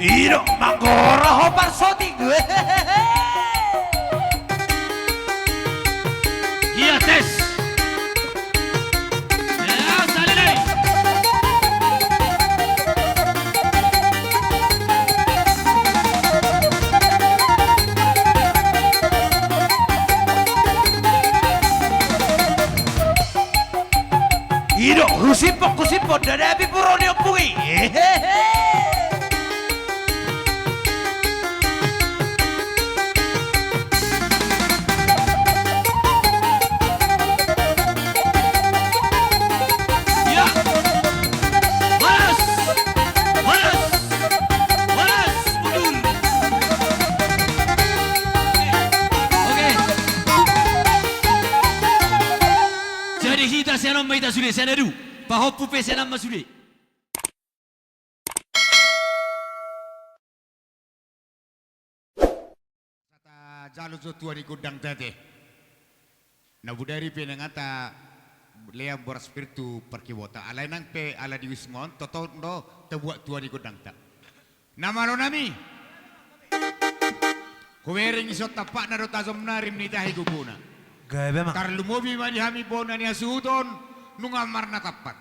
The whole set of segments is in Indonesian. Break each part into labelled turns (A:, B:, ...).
A: Iro manggora hopar soti gue.
B: Iya tes. Ya sali deh.
A: Iro kusipok dari api puroni opungi.
B: Ya. Waras. Waras. Waras. Mundur. Oke. Jadi kita senang maita sudah senadu. Pahop pupe senang masude.
C: Jalo zo tua di gudang tete. Na budari pe nangata lea bor spiritu perkiwota. Alai nang pe ala di wisngon toto no tebuat tua di gudang ta. Nama lo nami. Kuwering iso tapak na rota narim ni tahi guguna.
A: Gabe mak.
C: Karlu mobi mani hami bona ni asudon nungamar na tapat.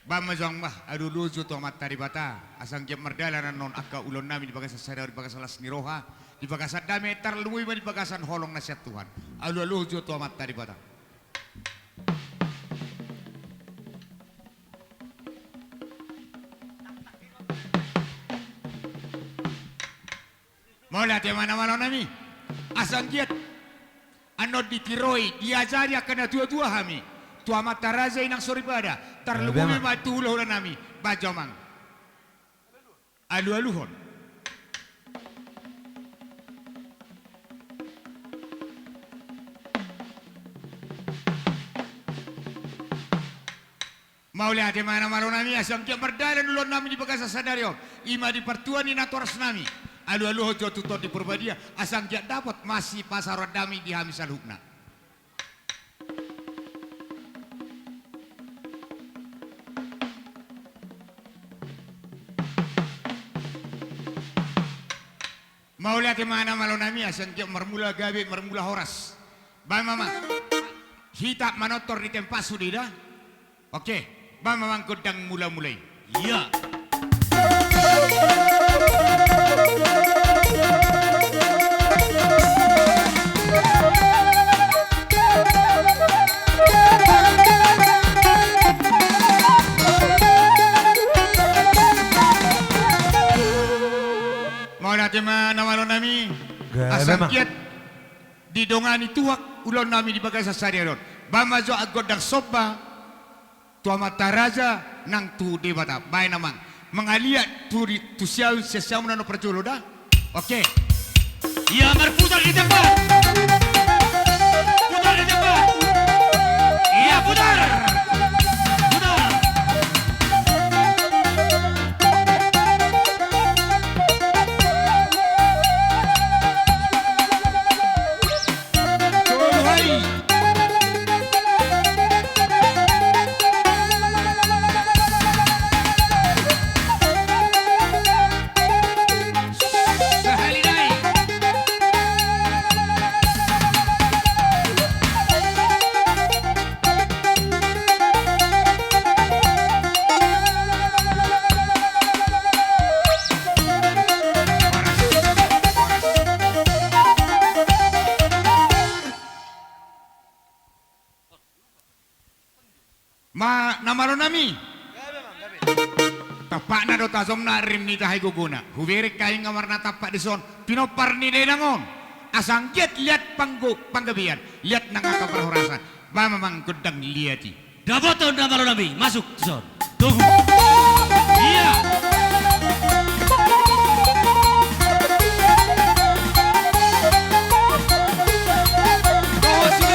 C: Bamazong mah adu luzu to matari bata asang jam merdala non akka ulon nami di bagasan sadar di bagasan las niroha di bagasan dame tarlui di bagasan holong nasihat Tuhan alu luzu to matari bata. Mola te mana mana nami asang giat ano ditiroi diajari akan dua-dua hami tua mata raja inang soribada tarlubumi matulo ulan nami bajomang alu-aluhon mau lihat di mana malu nami asam kia berdalan ulon nami di bagasa sadario ima di pertuan ina toras nami alu-aluhon jo tutor di Purbadia asam kia dapat masih pasar dami di hamisal hukna. Mau lihat di mana malu nami asang kia mermula gabe mermula horas. Bang mama, hitak manotor di tempat sudah. Oke, bang mama godang mula-mulai.
B: Iya.
C: Mau lihat di mana malu nami asang kiat didongani tuak ulon nami di bagasa sariaron. Bang mazo agodang soba tua mata raja nang tu debata baik namang mengaliat tu siau sesiau nano percolo dah. Oke.
B: Iya berputar di tempat. Putar di tempat. Iya putar. Putar.
C: Hai. Sehali dai. Ma namaro nami. Tapak na do tazom na rim ni tahay guguna. Huwirik kayo nga warna tapak di son. Pinopar ni denangon. Asang giat liat panggabian. Liat na nga kaparhorasan. Mamamang gudang liati.
B: Dapat na malu nami masuk zon. Tunggu. Iya.
C: Oh sudah.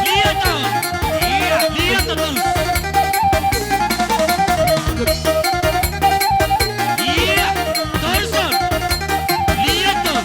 B: Lihat tuh. Lihat terus. Iya, Thorson. Lihat tuh.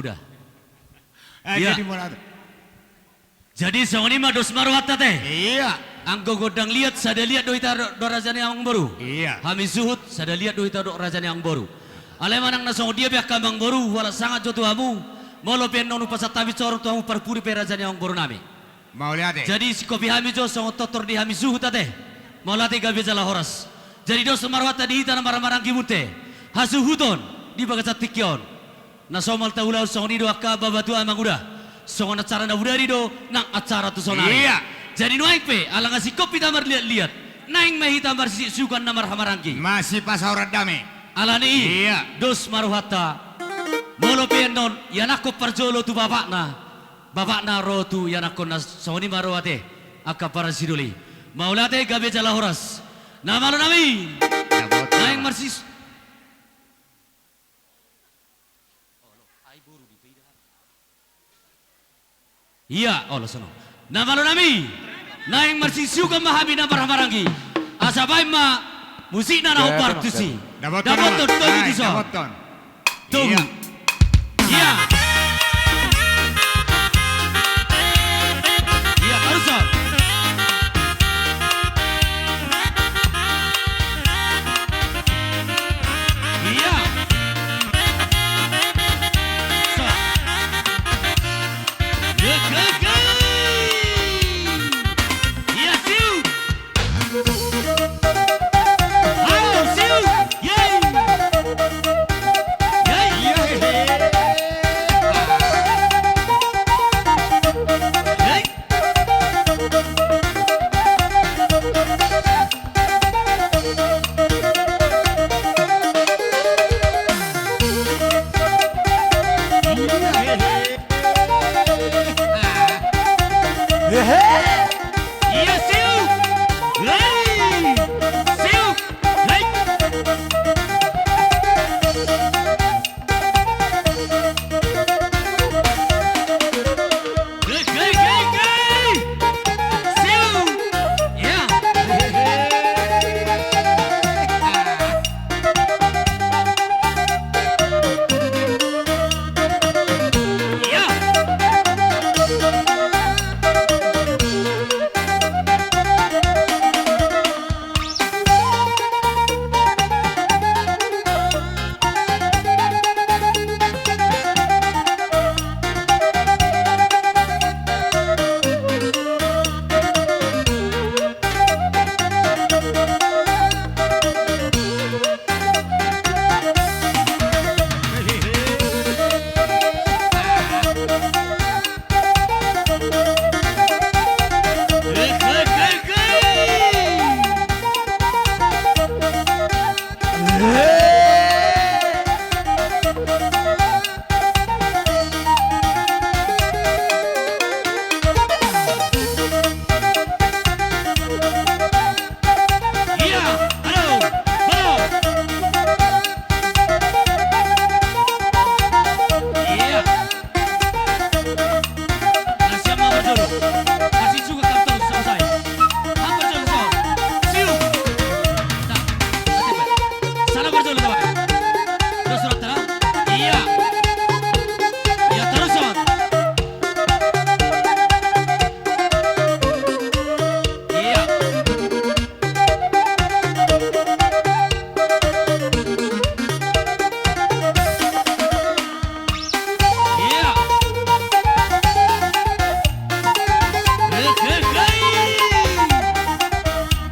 B: muda.
C: Iya.
B: Jadi mana? Jadi song ini mah dos marwat teh.
C: Iya.
B: Anggo godang lihat sada lihat do ita do rajane yang baru.
C: Iya.
B: Hami suhut sada lihat do ita do rajane yang baru. Ale manang na song dia biak kambang baru wala sangat jotu hamu. Molo pen nonu pasat tabi coro tu hamu perpuri pe rajane yang baru nami.
C: Mau lihat
B: Jadi si kopi hami jo song totor di hami suhut teh. Mau latih gabe jala horas. Jadi dos marwat tadi ita na marang kimute. Hasuhuton di bagasat tikyon. Na somal taulau song ni do akka babatu amang udah. Song na cara na udah di do nang acara tu sonari.
C: Iya.
B: Jadi nuaik pe alang si kopi tamar lihat-lihat. Naing mehi tamar si sukan namar hamarangki.
C: Masih pas aurat dame.
B: Alani
C: Iya.
B: dos maruhata. Molo penon yanako parjolo tu bapakna. Bapakna ro tu yanako na soni maruhate akka para siduli. Maulate gabe jala horas. Nama lo nami. Naing marsis. Iya, oh lo sono. Nama lo nami. Naing marsisu ka mahami na barhamaranggi. Asabay ma musik na upar tusi. Daboton to di so.
C: Daboton.
B: Tunggu. Iya. Iya, terus. Iya. So. Go. Iya, siu. Halo, siu. Yay. Yay. Iya, siu. Hey. Siu. Hey. Gay. Siu. Ya. Ya. Iya, halo. Iya. Nasiap mah berjodoh. Masih suka kau terus sama saya. Apa jodoh? Siu. Tak. Salah berjodoh tak? Terus surat terang. Iya. Iya terus on. Iya. Iya.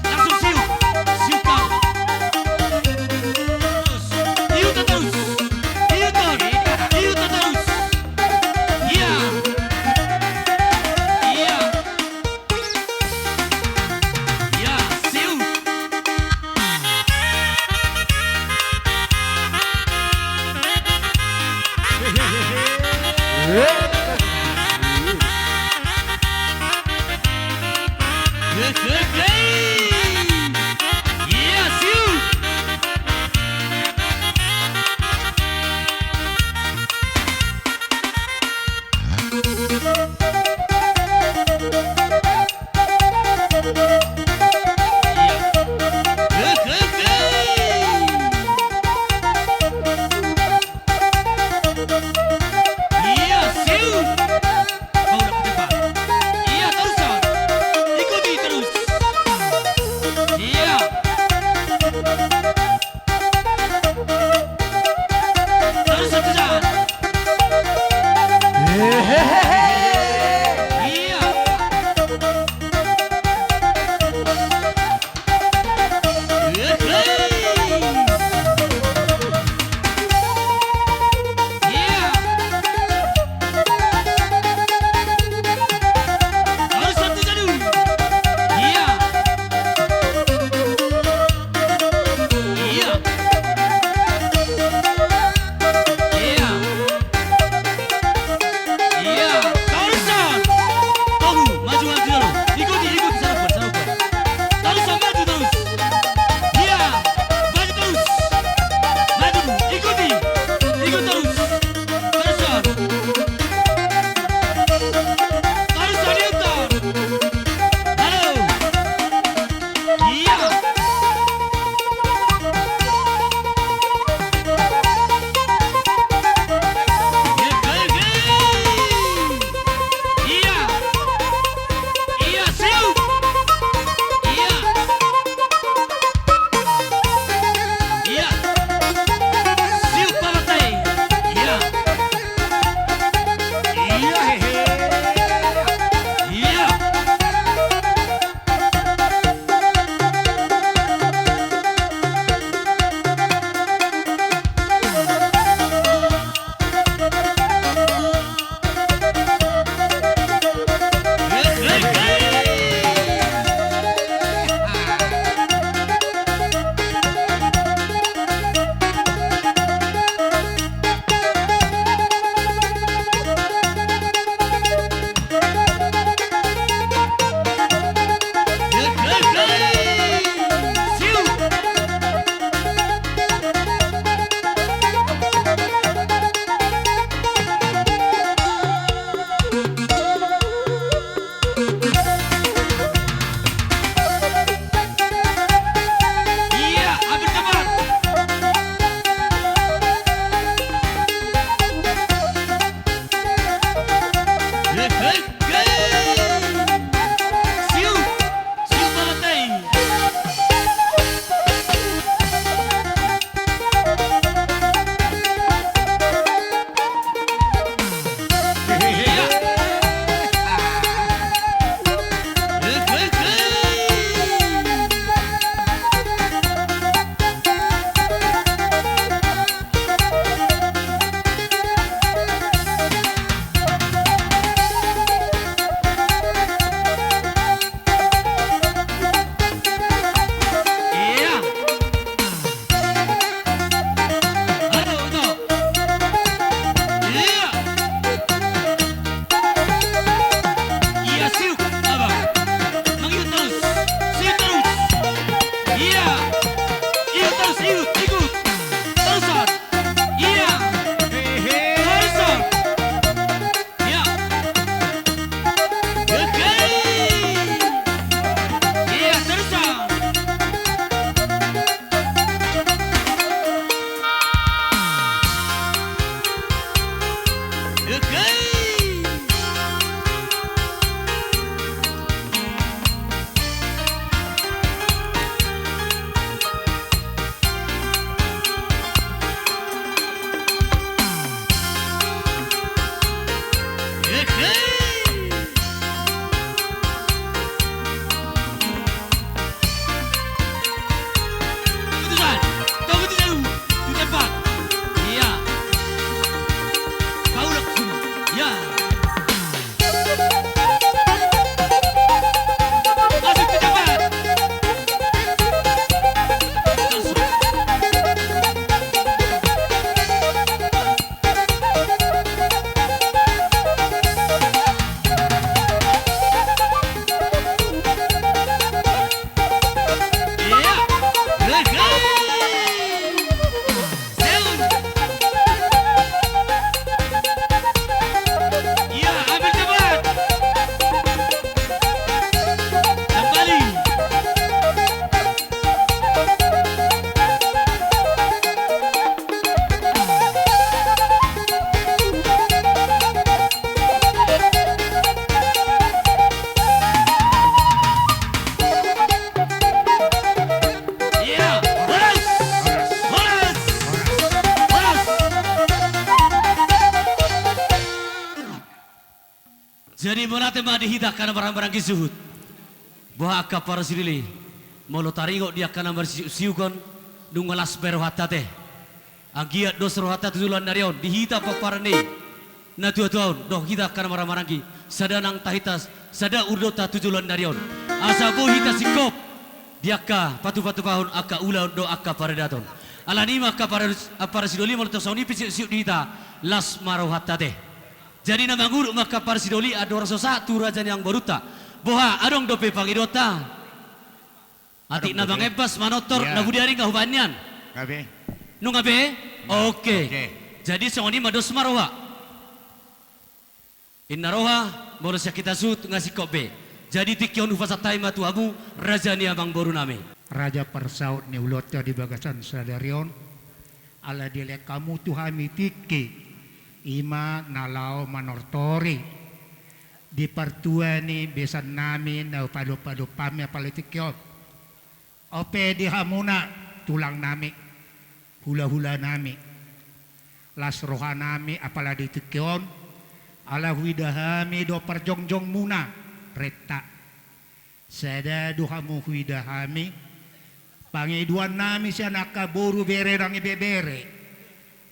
B: Langsung siu kau. Terus, iu terus. Iu terus. Iya. Iya. Iya, siu. Iya, siu. Iya. Iya. Iya. Iya, siap. Iya. Iya. Siap pamatay. Iya.
C: Iya hehe.
B: Iya. Iya, ambil cepat. Siu, siu pamatay. Iya. Iya. Aduh, itu. Iya. Iya, siu. Apa? Mengikut terus. Siu terus. Iya. Iya terus, ikut, ikut. Terusan. Iya.
C: Hehe.
B: Terusan. Iya. Oke. Iya, terusan. Oke. Oke. Keputusan. Keputusan. Di tempat. Iya. Kau langsung. Ya. Masuk ke tempat. Langsung. Iya. Oke. Seun. Iya, ambil cepat. Kembali. Iya, horas. Horas. Horas. Jadi monate mah dihidak karena barang-barang kisuhut. Bahwa akka para sirili. Molo taringo dia kana siukon dungalas berohata teh. Agiat dos rohata tujulan narion dihita paparani. Na tuon doh hita kana maramarangi. Sadanang tahitas sada urdota tujulan narion. Asa bo hita sikop. Diaka patu-patu kahun akka ulaun do akka paradaton. Alanima akka para sidoli molo tosoni pisi siuk dihita las marohata teh. Jadi nama guru maka parsidoli ador satu raja yang baruta. Boha adong dope pangidota. Ati na bang ebas manotor
C: Ya.
B: na budiari ka hubanyan.
C: Gabi.
B: Nu ngabe? Oke.
C: Oke.
B: Jadi songoni mados maroha. Inna roha boros kita sut ngasih kobe. Jadi tikyon ufasatay matuamu raja ni amang boru nami.
D: Raja persaut ni ulotnya di bagasan sadarion. Ala dilek kamu tuhami tiki. Ima nalau manortori. Di pertua ni besan namin na padu-padu pami apalitikyon. Ope di hamuna tulang nami. Hula-hula nami. Las roha nami apala di tikyon. Ala huidahami do perjongjong muna. Reta. Sada duhamu huidahami. Pangiduan nami siya nakaboru bere rangi bebere.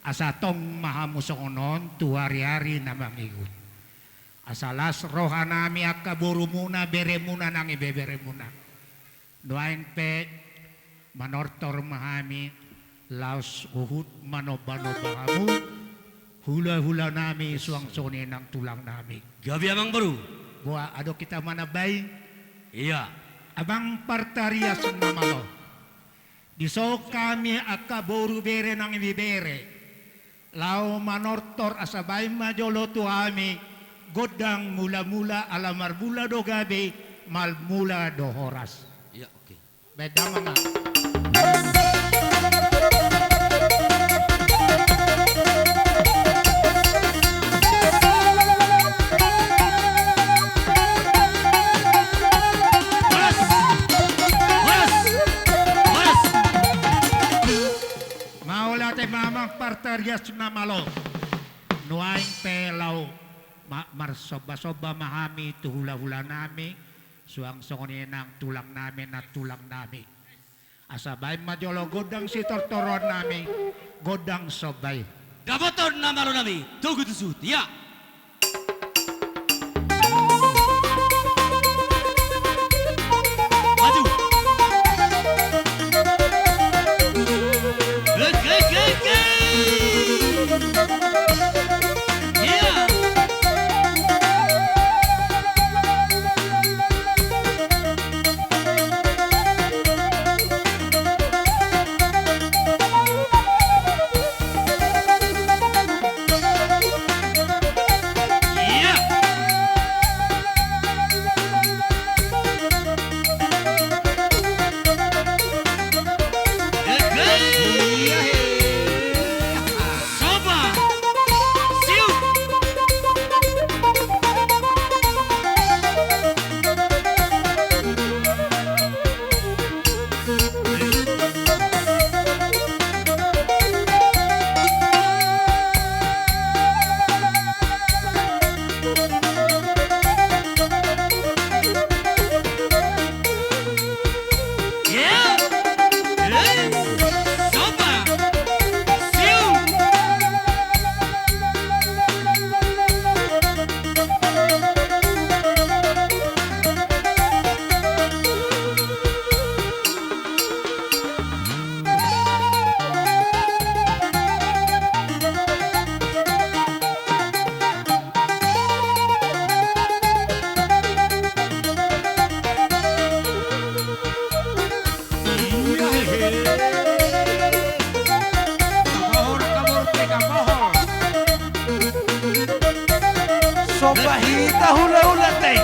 D: Asatong mahamu songonon tuari-ari na mangigut. Asalas roha nami akaboru muna bere muna nangi bebere muna. Doain pe manortor mahami laos uhut manobano bahamu. Hula-hula nami suang sone ng tulang nami.
B: Gabi amang boru.
D: Gua ado kita manabay.
B: Iya.
D: Abang partarias namalo. Diso kami akaboru bere nang ibibere. Lao manortor asabay majolo tuami. Godang mula-mula alamar mula do gabi. Mal mula do horas.
B: Iya, oke.
D: Beda mama. Mamang partarias namalo nuaing pelaw marsoba-soba mahami tuhula-hula nami suang songoni nang tulang nami na tulang nami asabay majolo godang si tortoron nami godang sobay
B: Gaboton na maro nami. Tugu tusut. Iya. Maju. Iya. Iya. Soba. Siu. Iya. Soba. Siu.
A: Sobahita hula-hula teh.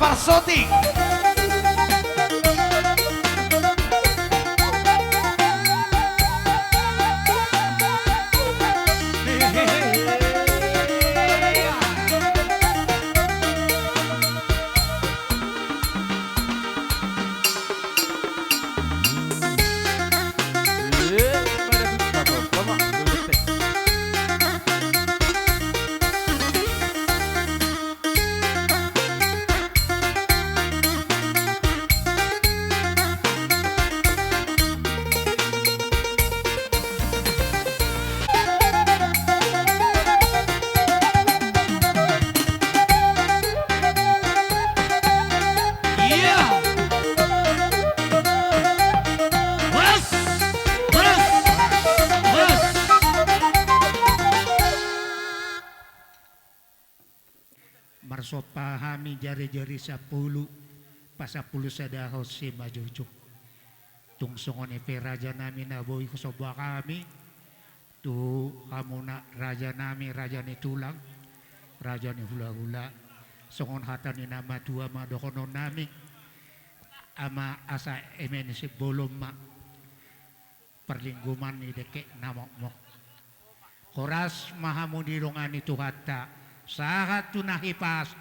A: Parsoti.
B: Iya. Horas. Horas. Horas.
D: Marso pahami jari-jari 10 pasapuluh sadahos si majujuk. Tungsongone pe raja nami na boy kusoba kami. Tu hamuna raja nami raja ni tulang. Raja ni hula-hula. Songon hata ni nama tua madokono nami. Ama asa emen si bolom ma. Perlingguman ni deke namok mok. Horas mahamudirungan itu hata. Sahat tunahipas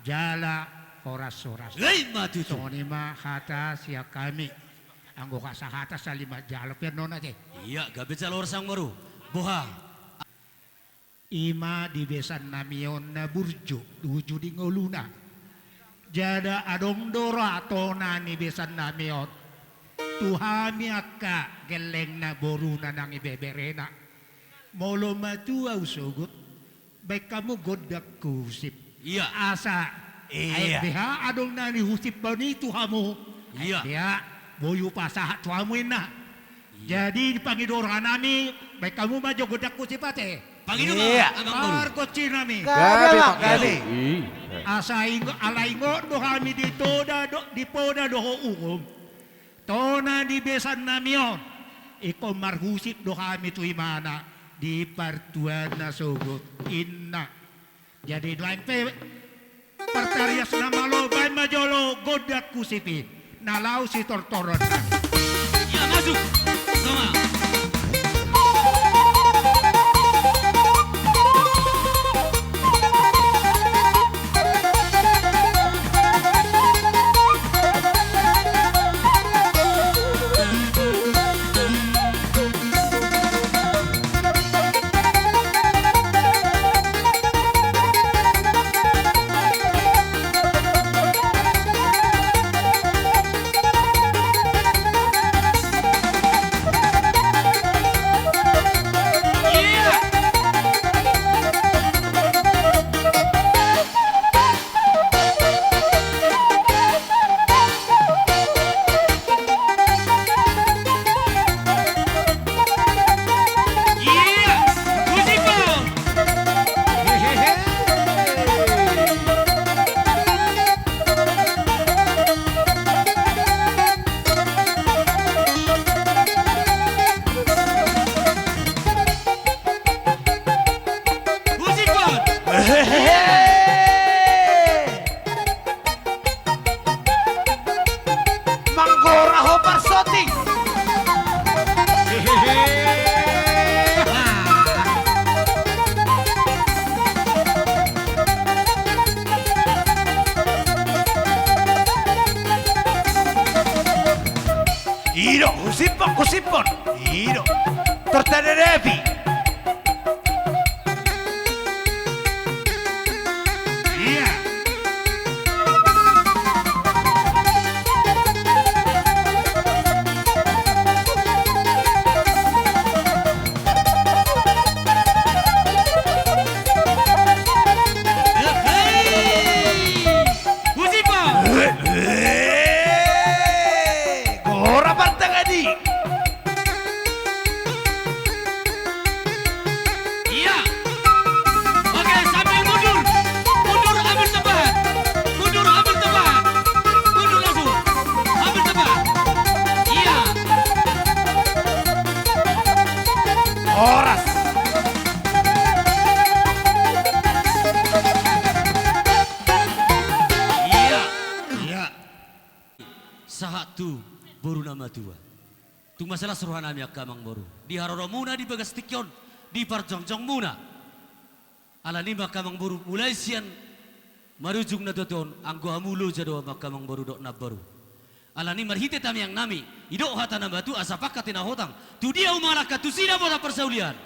D: jala horas-horas.
B: Lain mati tu.
D: Songonima hata siya kami. Anggo kasahata sa 5 jalo perno na te.
B: Iya, gabi sa horas ang maru. Buha.
D: Ima di besan namion na burjo tuju di ngoluna. Jada adong dora tona ni besan namion. Tuhami akka geleng na boruna nang ibeberena. Molo matua usugot. Baik kamu godak kusip.
B: Iya.
D: Asa.
A: Iya.
D: Ay beha adong na ni husip ba ni tuhamu.
B: Iya.
D: Dia boyu pasahat tuhamu na. Jadi pangidora nami. Baik kamu majo godak kusip ate.
B: Panginoon
A: Iya.
B: agang maru.
D: Marco Cinami.
A: Gabi Pak Gabi.
D: Asa alaingo do kami dito di poda do ukom. Tona di besan namion. Iko marhusip do kami tu imana di partuan na sugot inna. Jadi doain pe partarias na malobay majolo godak kusipi. Nalau si tortoron.
B: Iya, masuk. Sama. Iya. Musipo. Musipo.
A: Manggora ho Parsoti. Iro, kusipon. Iro. Tortanerepi.
D: Iya.
B: Musipo.
A: Gora Partangadi.
B: boru nama tua. Tung masalah seruhan nami akamang boru. Di haroro muna di bagas tikyon, di parjongjong muna. Ala ni makamang boru mulai sian marujung na doton anggo hamulo jado makamang boru dok na boru. Ala ni marhite tami yang nami idok hata na batu asapakat na hotang. Tu dia umalaka tu sida bola persaulian.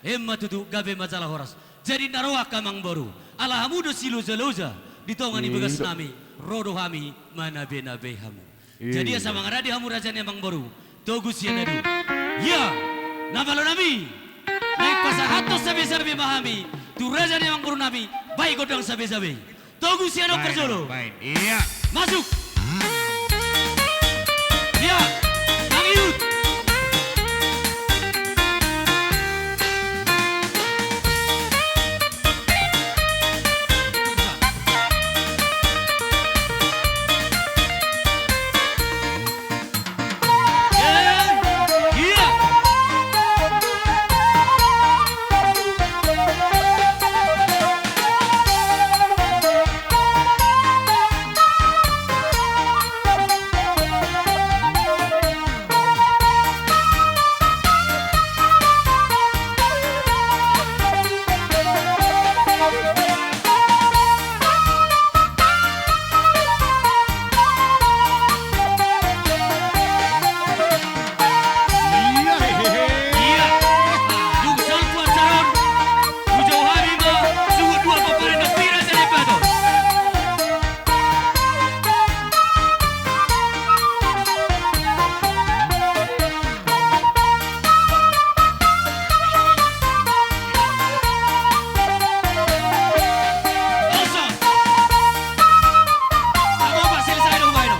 B: Emma tutu gabe majalah horas. Jadi naroa kamang boru. Ala hamudo silu jaloja ditongan di bagas nami rodo hami mana bena behamu. Jadi asa mangaradi hamu raja nemang baru. Togu sianadu. Ya, nabalo nami. Naik pasar hatos sabi-sabi mahami. Tu raja nemang baru nami. Baik godang sabi-sabi. Togu siano persolo.
C: Baik. Iya.
B: Masuk. Ya, Kang Iut.
C: Iya. Hehehe.
B: Iya. Dung salpu acaron. Ujau hari ma suhu dua paparan na pira sa lepaton. Oso. Amo ba selesai dong baino.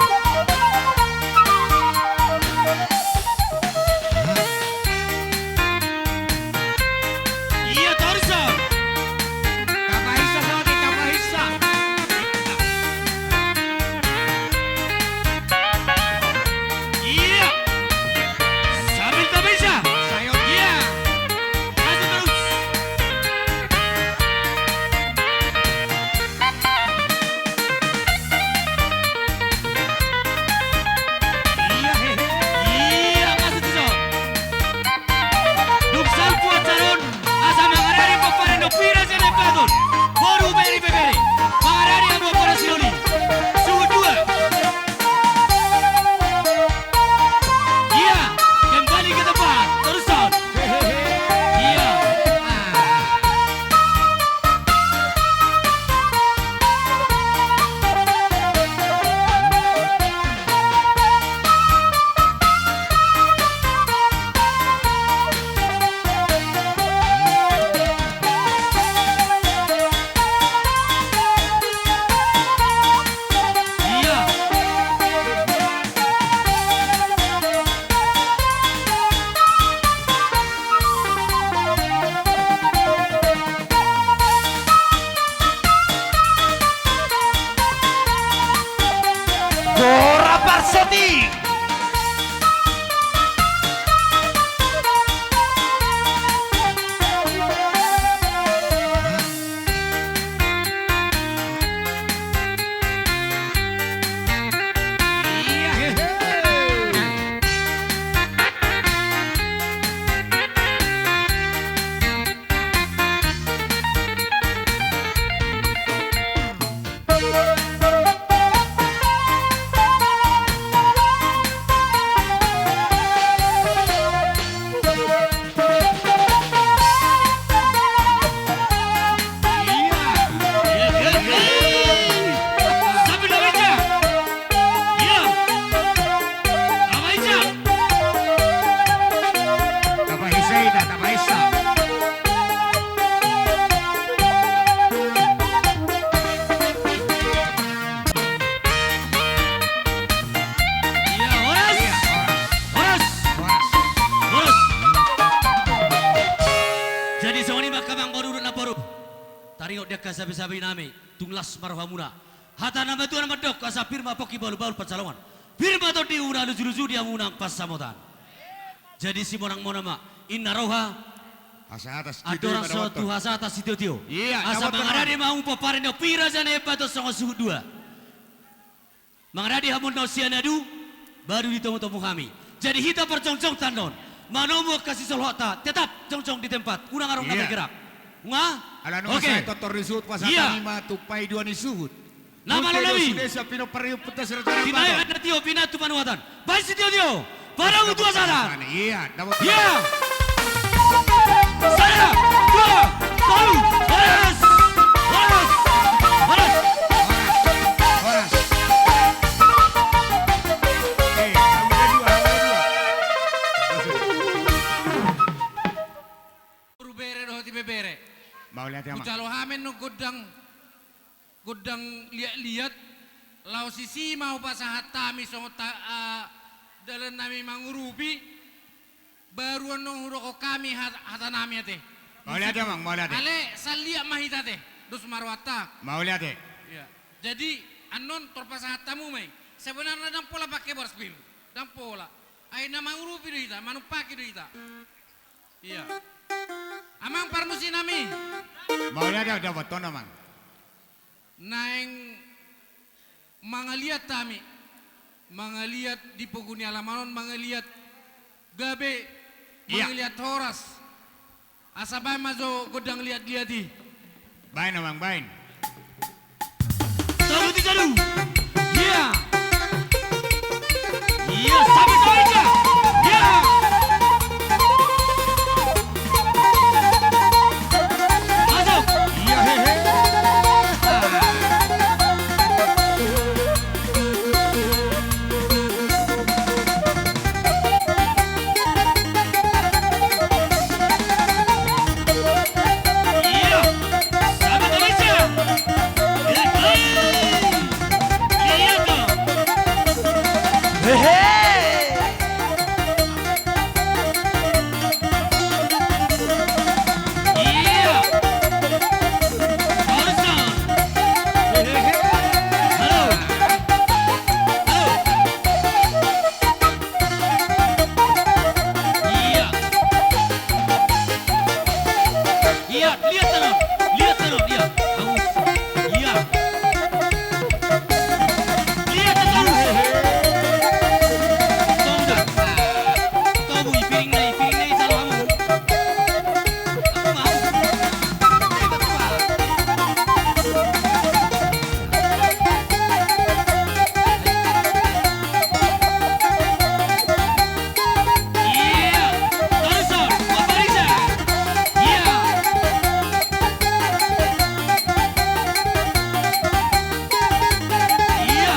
B: Iya Torso.
C: Kapahisa Sony, kapahisa.
B: Iya. Sambil tak bisa.
C: Sayo.
B: Iya. Masuk terus.
C: Iya. Hehehe.
B: Iya masuk terus. Duk salpu acaron. Asa mangarari paparan no pira sa lepaton. Boru beri beberi. Mangarari amo para sinoli. Suhu dua. Iya. Kembali ke tempat. Terusan.
C: Hehehe.
B: Iya. Iya.
A: Gora Barsoti.
C: Iya. Hehehe.
B: Sambil tak bisa. Iya. Tak bisa.
C: Kapahisa ita, kapahisa.
B: Iya, horas.
C: Iya.
B: Horas.
C: Horas.
B: Horas. Jadi sewani makamang baru na baru. Tariok dia kasabi-sabi nami. Tunglas marhamuna. Hata nama tuan nama dok asa firma poki balu-balu pacalongan. Firma to diuna luju-luju dia munang pas samotan. Jadi si monang monama inna roha
C: Asa atas
B: adorang
C: pada
B: so
C: waktu.
B: tuhasa atas itu tio.
C: Iya,
B: Asa
C: dapat
B: mangaradi mau paparin no pira jane pato songo suhu dua. Mangaradi hamun no sianadu baru ditemu-temu kami. Jadi kita percongcong tandon. Manomo kasih solhota tetap congcong di tempat. Unang arong na
C: Iya.
B: bergerak. Nga?
C: Alam mo
B: Oke.
C: sa totor ni suhut pa sa
B: Iya.
C: kanima tupay dua ni suhut.
B: Nama lo nabi.
C: Sudah sa pinopariyo punta sa Raja
B: Tinay
C: Baton.
B: ada tio pinatu panuatan. Baik si tio. Para utua sana.
C: Iya, dapat.
B: Ya. Saya. Dua. Tahu. Horas. Horas. Horas.
C: Horas. Kami ada dua.
E: Rubere do ti bebere.
C: Mau lihat ya, Mak?
E: Kucalo hamen no godang liat-liat lau sisi mau pasahat tami songo dalan nami mangurupi baru no huroko kami hata nami ate.
C: Mau lihat ya, Mang? Mau lihat ya?
E: Ale salia mahita te dos marwata.
C: Mau lihat ya?
E: Ya. Jadi anon torpasahat tamu mai. Sebenarnya dang pola pakai borspil. Dang pola. Ay na mangurupi do ita, manupaki do ita. Iya. Amang parmusi nami.
C: Mau lihat ya? Dapat tono, Mang.
E: Naeng mangaliat tami, mangaliat di poguni alamanon, mangaliat gabe,
C: Iya.
E: mangaliat horas. Asabay mazo godang liat-liati.
C: Bain na, Mang, bain.
B: Tahu di jalu. Ya. Ya, sabi saja. Ya. Masuk.
C: Iya, hehe.
B: Iya. Sabi Malaysia. Iya tuh.
A: Hehe.
B: Iya. Horizon. Halo. Halo. Iya. Iya, lihat tangan. Lihat tangan, iya. Haus. Iya. Lihat tangan. Tunggu. Tunggu, piring na salah kamu. Aku mau. Iya. Horizon, Papariza. Iya. Iya.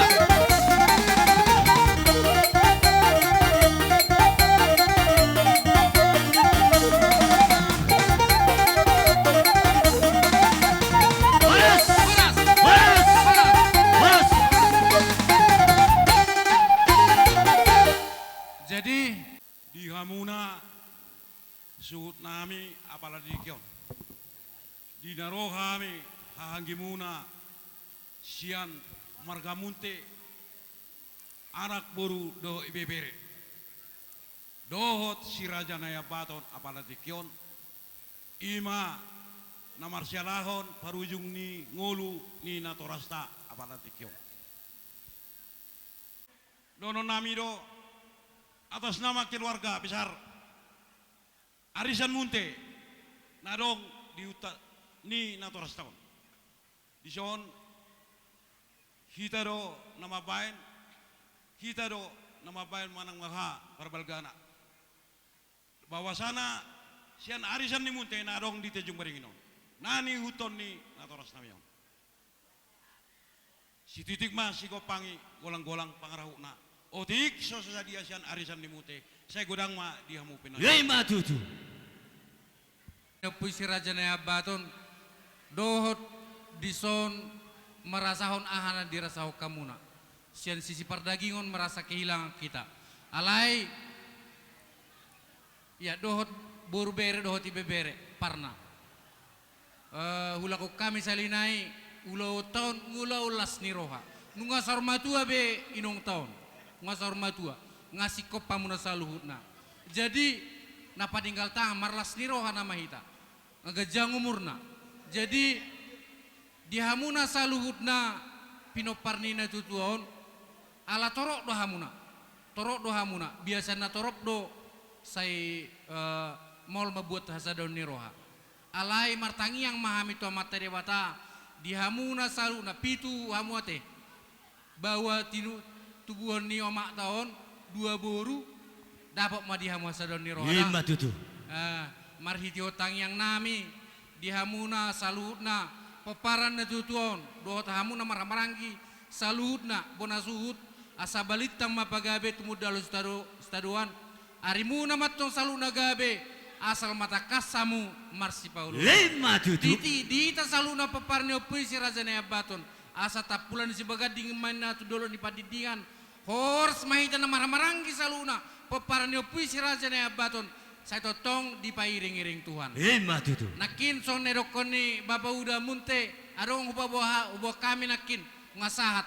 B: Horas.
E: Horas,
B: Horas.
E: horas.
B: Horas.
E: Jadi
F: Di hamuna suhut nami apalagi kion. Di narohami hahangimuna sian margamunte anak boru do ibebere. Dohot si Raja Naya Baton apalagi kion. Ima namarsyalahon parujung ni ngolu ni natorasta apalagi kion. Dono nami do atas nama keluarga besar Arisan Munte nadong di ni natoras tahun di son kita do nama bain manang maha parbalgana bahwa sana sian Arisan ni Munte nadong di Tejung Beringinon nani huton ni natoras namion si titik mas si kopangi golang-golang pangarahuna otik so sadia sian Arisan ni Munte saya godang ma dia mau pindah
B: Yei matutu.
E: puisi Raja Naya Baton dohot dison merasahon ahana dirasaho kamuna. Sian sisi perdagingon merasa kehilangan kita. Alai ya dohot boru bere dohot ibebere parna. Hulako kami salinai ulau tahun ulau las niroha. Nunga sarmatua be inong tahun. Nunga sarmatua ngasih kopa muna saluhutna. Jadi napa tinggal tangan marlas niroha nama hita. Ngagajang umurna. Jadi dihamuna saluhutna pinoparnina tutuon ala torok do hamuna. torok do hamuna biasana torop do sai mol mabuat hasadaun ni roha alai martangi yang mahami tu mata dewata di hamuna salu na pitu hamuate bahwa tubuhan ni omak tahun 2 boru dapat ma di hamu hasadaun ni roha
B: Lima tutu.
E: marhiti otang yang nami di hamuna salutna peparan na tutuon do hamuna maranggi salutna bona suhut asa balitam mapagabe tumudalu staduan arimuna matong salutna gabe asal mata kasamu marsi Paulo
B: Lima tutu.
E: di ta salutna peparne opui si raja na baton asa tapulan si bagading mana tu dolo ni padidingan hors mahita na maranggi salutna peparne opui si raja na baton saya totong di pairing-iring Tuhan.
B: Lima tutu.
E: Nakin son nerokoni bapa udah munte adong uba kami nakin ngasahat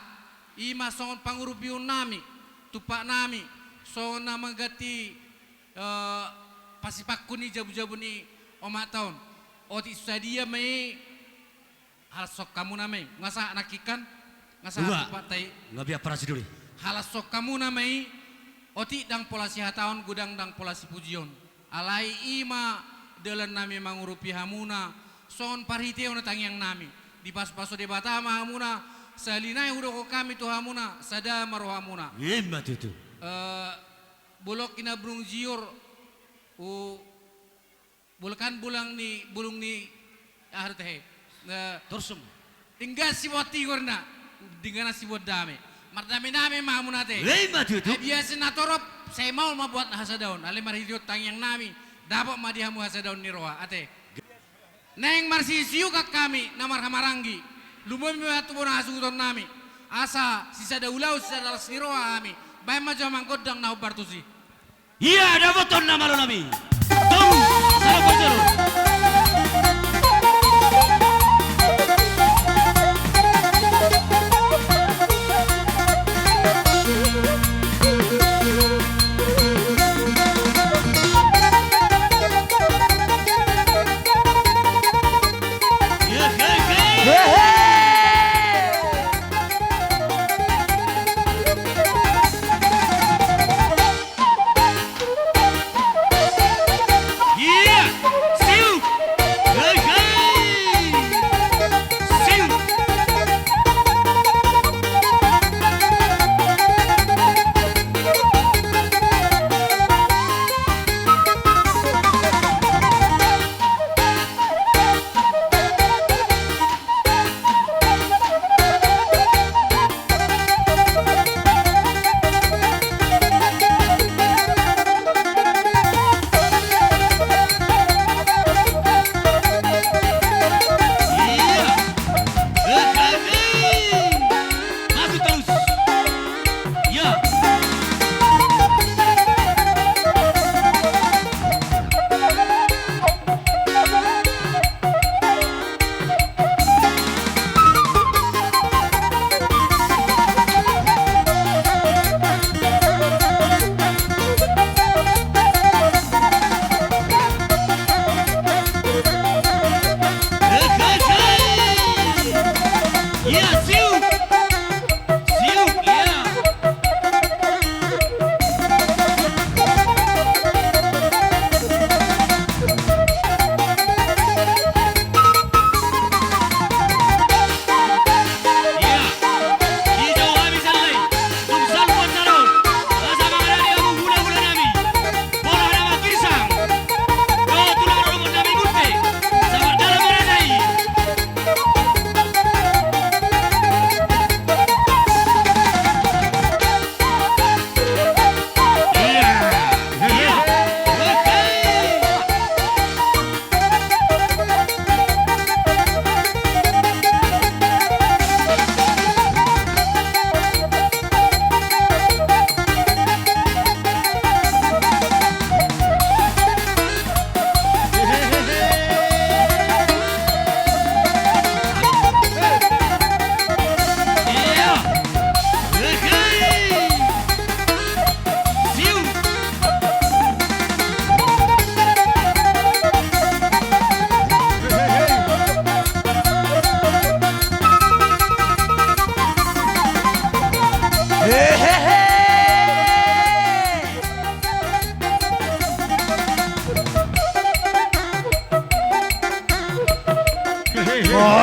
E: ima son pangurupiun nami tupak nami son namagati pasipakku ni jabu-jabu ni omak tahun oti sadia mai hal sok kamu namai ngasa nakikan ngasa tupak tai
B: Ngabia para siduri.
E: hal sok kamu namai oti dang pola tahun gudang dang pola pujion alai ima dalam nami mangurupi hamuna son parhiteo na tangyang nami di pas-paso de batama hamuna salinay hudoko kami tu hamuna sada maro hamuna
B: Lima tutu.
E: bulok ina brung jior bulkan bulung ni aharte
B: Torsum.
E: tinggal si wati gorna dengan si dame mardame hamuna te
B: Lima tutu.
E: biasa na torop saya mau mabuat hasadaun ale marhidyo tangyang nami dapat madihamu hasadaun ni roha ate neng marsisiu kak kami namar hamaranggi lumumi batu bona hasuton nami asa sisa daulau sisa dalas ni roha kami bay majo mangkodang na bartusi
B: Iya, dapat ton nama lo nami. Tunggu, salah pacaru.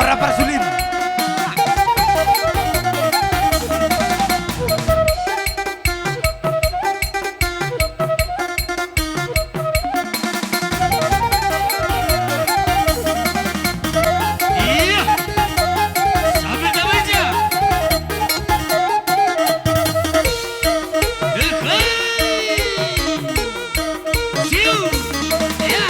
A: Ora Parsulim.
B: Iya. Sambil tabaja. Siu. Ya.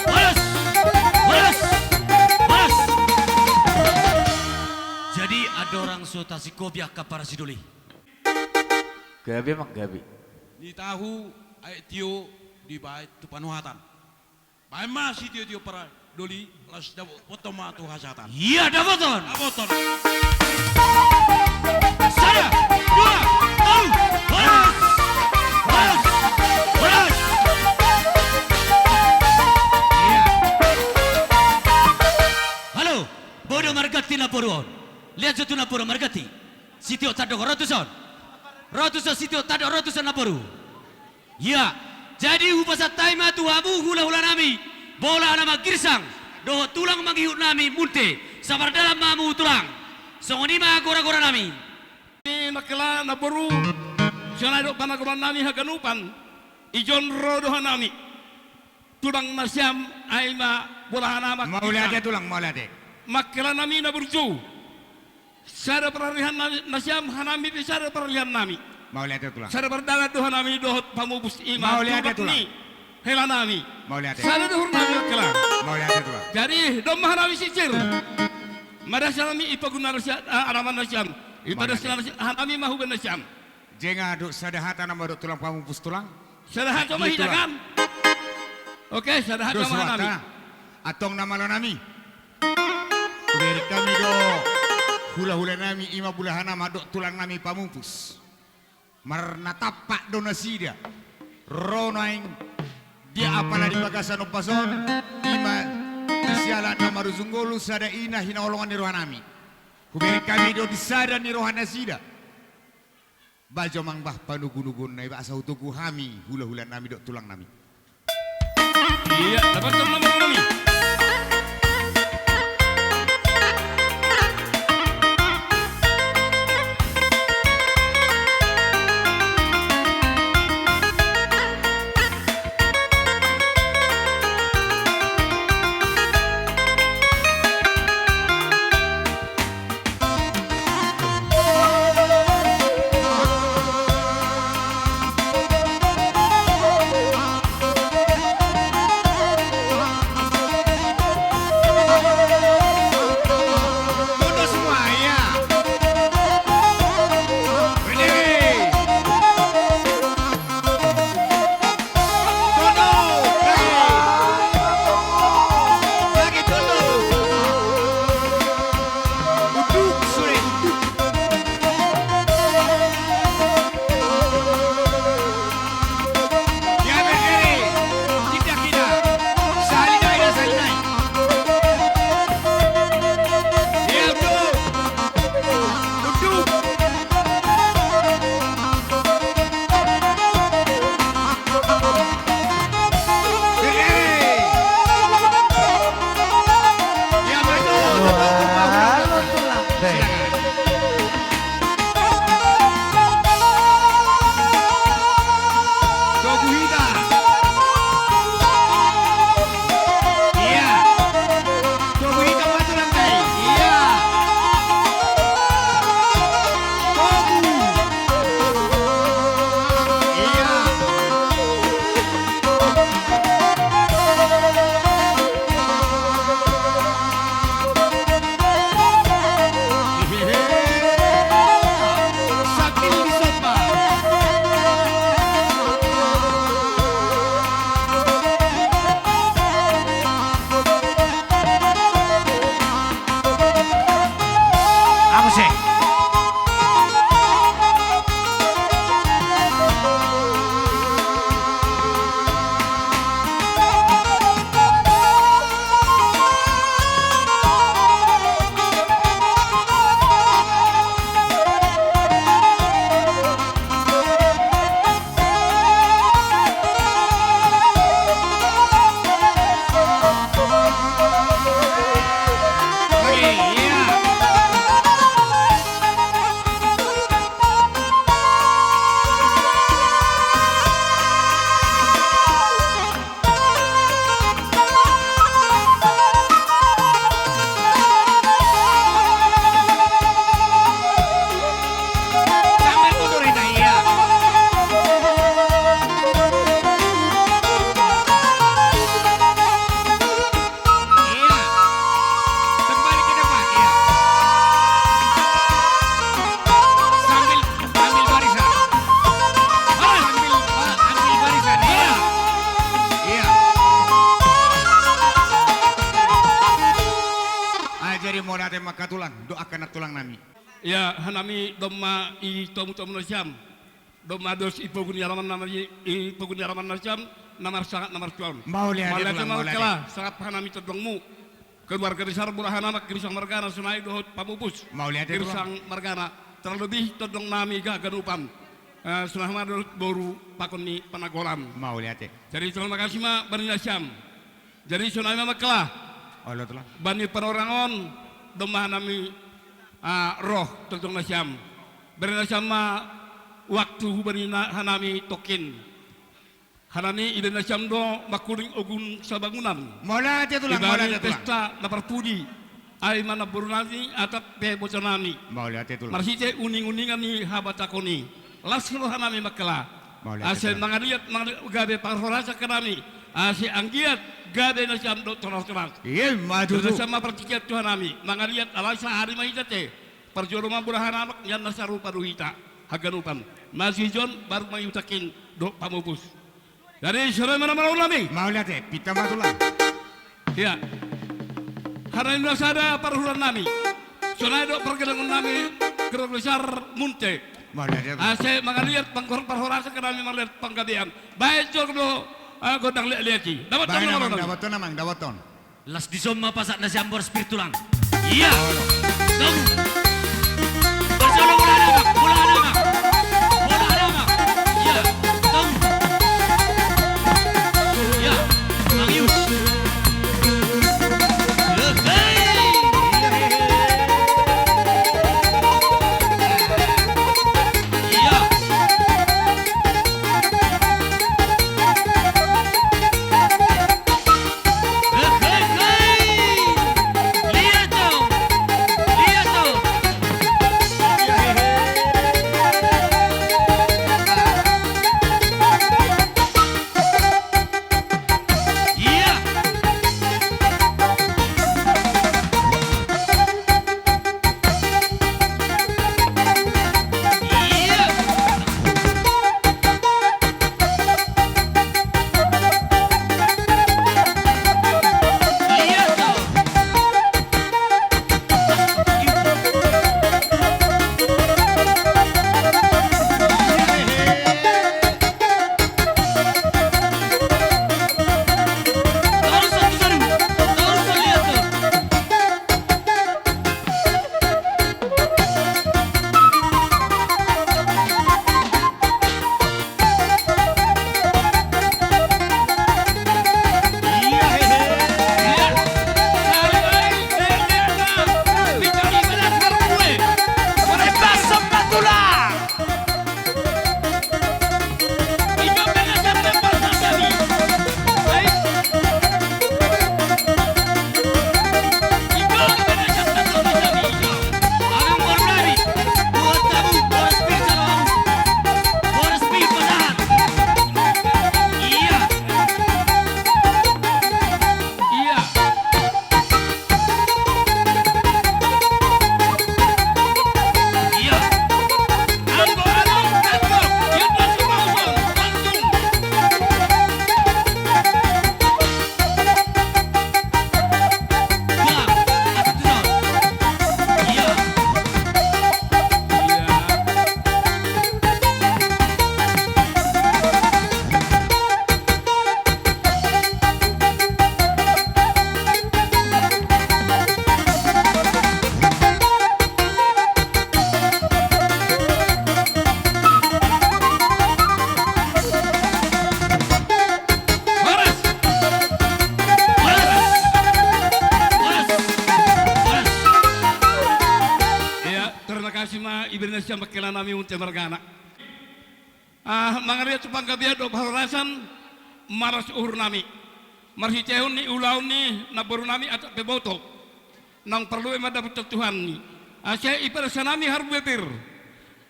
B: Balas! Balas! Balas! Jadi ada orang sotasi kopiah kapara sidoli.
A: Gabi mak gabi.
F: Ni tahu ay tio di bait tu panuhatan. Bae masih tio para doli las dabo potoma tu hasatan.
B: Iya, dapaton.
F: Aboton.
B: Sana, dua, tahu. Balas! Balas! Balas! Halo, bodo margati na poruon. Lihat jatuh na poruon margati. Sitio tado ratusan. Ratusan sitio tado ratusan na poru. Ya, jadi upasa taima tuhamu hula-hula nami. Bola nama girsang. Doho tulang manggihut nami munte. Sabar dalam mamu tulang. Songonima gora-gora nami.
G: Nakala na boru siya do panaguran nami haganupan ijon rodo nami tulang nasyam ay bulahan nama
C: Maulade tulang maulade.
G: makala nami na burju sada peralihan nasyam hanami di sada peralihan nami
C: Maulade tulang.
G: sada perdangan doha nami dohot pamubus ima
C: Maulade
G: tubat
C: tulang.
G: ni hela nami
C: Maulade.
G: sada dohor nami makala
C: Maulade tulang.
G: jadi domah nami sicir madasya nami ipaguna araman nasyam ipadasya hanami mahuban nasyam
C: Jenga duk sadahata nama duk tulang pamupus tulang.
G: Sadahat sama
C: Gitu lah.
G: hidangan. Oke, sadahat
C: Do
G: sama nami.
C: suata. Atong nama lo nami. Dari kami do hula-hula nami ima bulahan nama duk tulang nami pamupus. Marna tapak do nasida. Ronaing dia apalah di bagasan opason ima isialan nama ruzunggolu sada ina hina olongan ni rohan nami. Kuberi kami do disada ni rohan nasida. Bajo mangbah panugun-ugun na iba asa utuku hami hula-hula nami dok tulang nami.
G: Iya, dapat nomor nami.
C: Tunduk semua ya. Berdiri. Tunduk. Lagi tunduk. Duduk sore duduk. Ya berdiri. Kita. Salinai dan salinai. Ya duduk. Duduk. Berdiri. Ya betul.
A: Wah, tulang deh.
C: Toguhida. Iya. mau nate makatulang, doakan tulang nami.
G: Ya hanami doma i tomu nasyam. Doma dos ipogun yaraman namari ipogun yaraman nasyam namar sangat namar tuan.
C: Mau lihat
G: Malah
C: tulang, mau lihat.
G: kalah sangat hanami tedongmu. Keluarga besar Burahana Girisang Margana Sunai Dohot Pamupus.
C: Mau lihat tulang.
G: Girisang Margana terlebih tedong nami ganupan. Sunah Madut Boru Pakoni Panagolam.
C: Mau lihat.
G: Jadi terima kasih ma Bani Nasyam. Jadi Sunai Maklah.
C: Oh lo tulang.
G: Bani Panorangon domah nami roh tentang Nasyam. Bani Nasyam ma waktu Bani Hanami Tokin. Hanami ide Nasyam do makuring ogun sabangunan.
C: Mau lihat tulang, mau
G: Ibari
C: lihat tulang.
G: pesta naparpudi. Ay mana burunani atap pe bocanami.
C: Mau lihat tulang.
G: Marsite uning-uningan ni habatakoni. Laslo Hanami Maklah.
C: Mau lihat
G: Ase
C: tulang.
G: mangaliat gabe parforasa kanami. Ase anggiat gabe Nasyam do tonas-tonas.
C: Iya, maju
G: Sudah
C: tuh.
G: sama pertikiat Tuhan kami. Mangaliat alai sehari mahijate. Perjoroma burahan anak yang nasaru paruhita. Haganupan. Masih John baru mayutakin do pamupus. Dari sore mana-mana ulami.
C: Mau lihat pita mah tulang.
G: Ya. Karena ini ada paruhuran nami. Sunai do pergelangan nami kerok besar munte.
C: Mau lihat tulang.
G: Ase mangaliat pangkorok parhorasa ke nami mangaliat panggabian. Baik jor do godang liati. Dapat
C: Baik
G: nama
C: namang
G: nama.
C: dawaton namang dawaton.
B: Las di soma pasak na jambor spiritulang. Iya. Dong. Bersolo mula ada mak. Iya. Dong. Iya. Mangius. Iya. Lihat dong. Iya. Iya. Lihat dong. Terus lihat tuh. Lihat. Pasok na tulang. Anong formulary? Buat kamu, boros speed sa loob. Boros speed pa lahat. Iya.
G: Iya.
B: Iya.
G: Anggo, yun na sumauson, langsung.
B: Dua. Satu tunog. Iya.
G: Horas.
B: Boros. Boros.
G: Ya, terima kasih ma Ibrahim yang bakilan nami unte margana. Mangariat supang kabiat do baharasan maras uhur nami. Marhi cehun ni ulaun ni naboru nami atap beboto. Nang perlu emang dapat Tuhan ni. Saya ibarat nami harus betir.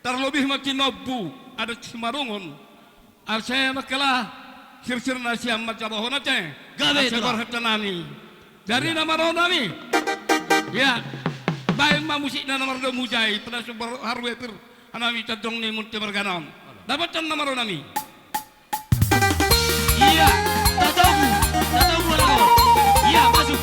G: Terlebih makin nobu ada semarungun. Saya makalah sir-sir nasiam macam bahona ceh.
B: Gabe
G: Saya
B: itulah.
G: berhati nami. Dari nama roh nami. Ya, baik ma musik na nomor do mujai pada super harwe pir anami tadong ni munte marganom. Dapat tan nomor nami.
B: Iya. Tatawu. Tatawu lang ako. Iya, masuk.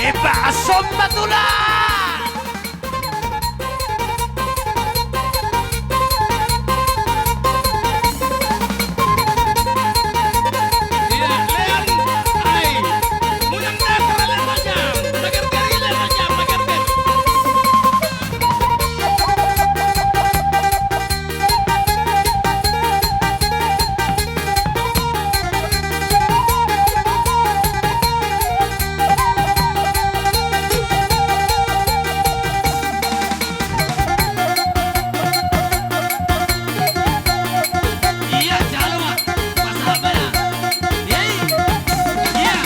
A: Eba somba tulang.
G: Iya, Leon, ay, munang nakaralan na siya. Nagargarilan na siya, nagargar.
B: Iya, jangan lupa. Pasal apa ya? Yeay. Iya.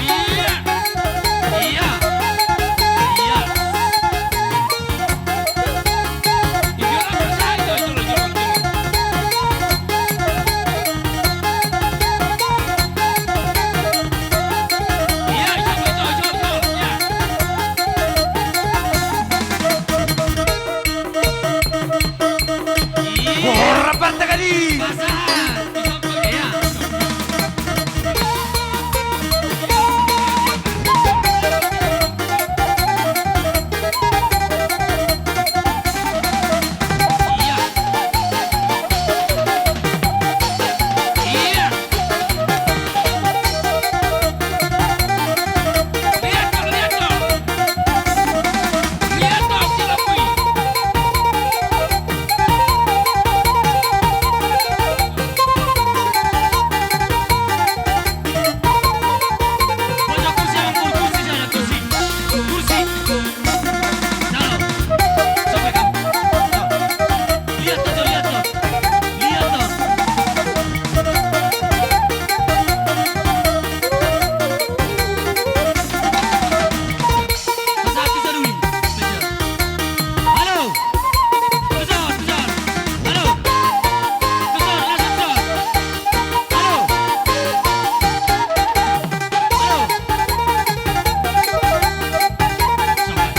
B: Iya. Iya. Iya.
G: Ijol apa saja, ijol. Iya, ijol. Iya.
B: Iya.
A: Ora parte kali.
B: Pasal. Iya. Iya. Iya.
G: Lihat dong, lihat dong. Lihat dong, Cilapui.
B: Pojok kursi, angkur kursi saja, kursi. Kursi. Salam. Sampai kamu. Lihat tuh, lihat tuh. Lihat tuh. Pasal kita dulu. Betul. Halo. Betul, betul. Halo. Betul, langsung betul. Halo. Halo. Sampai.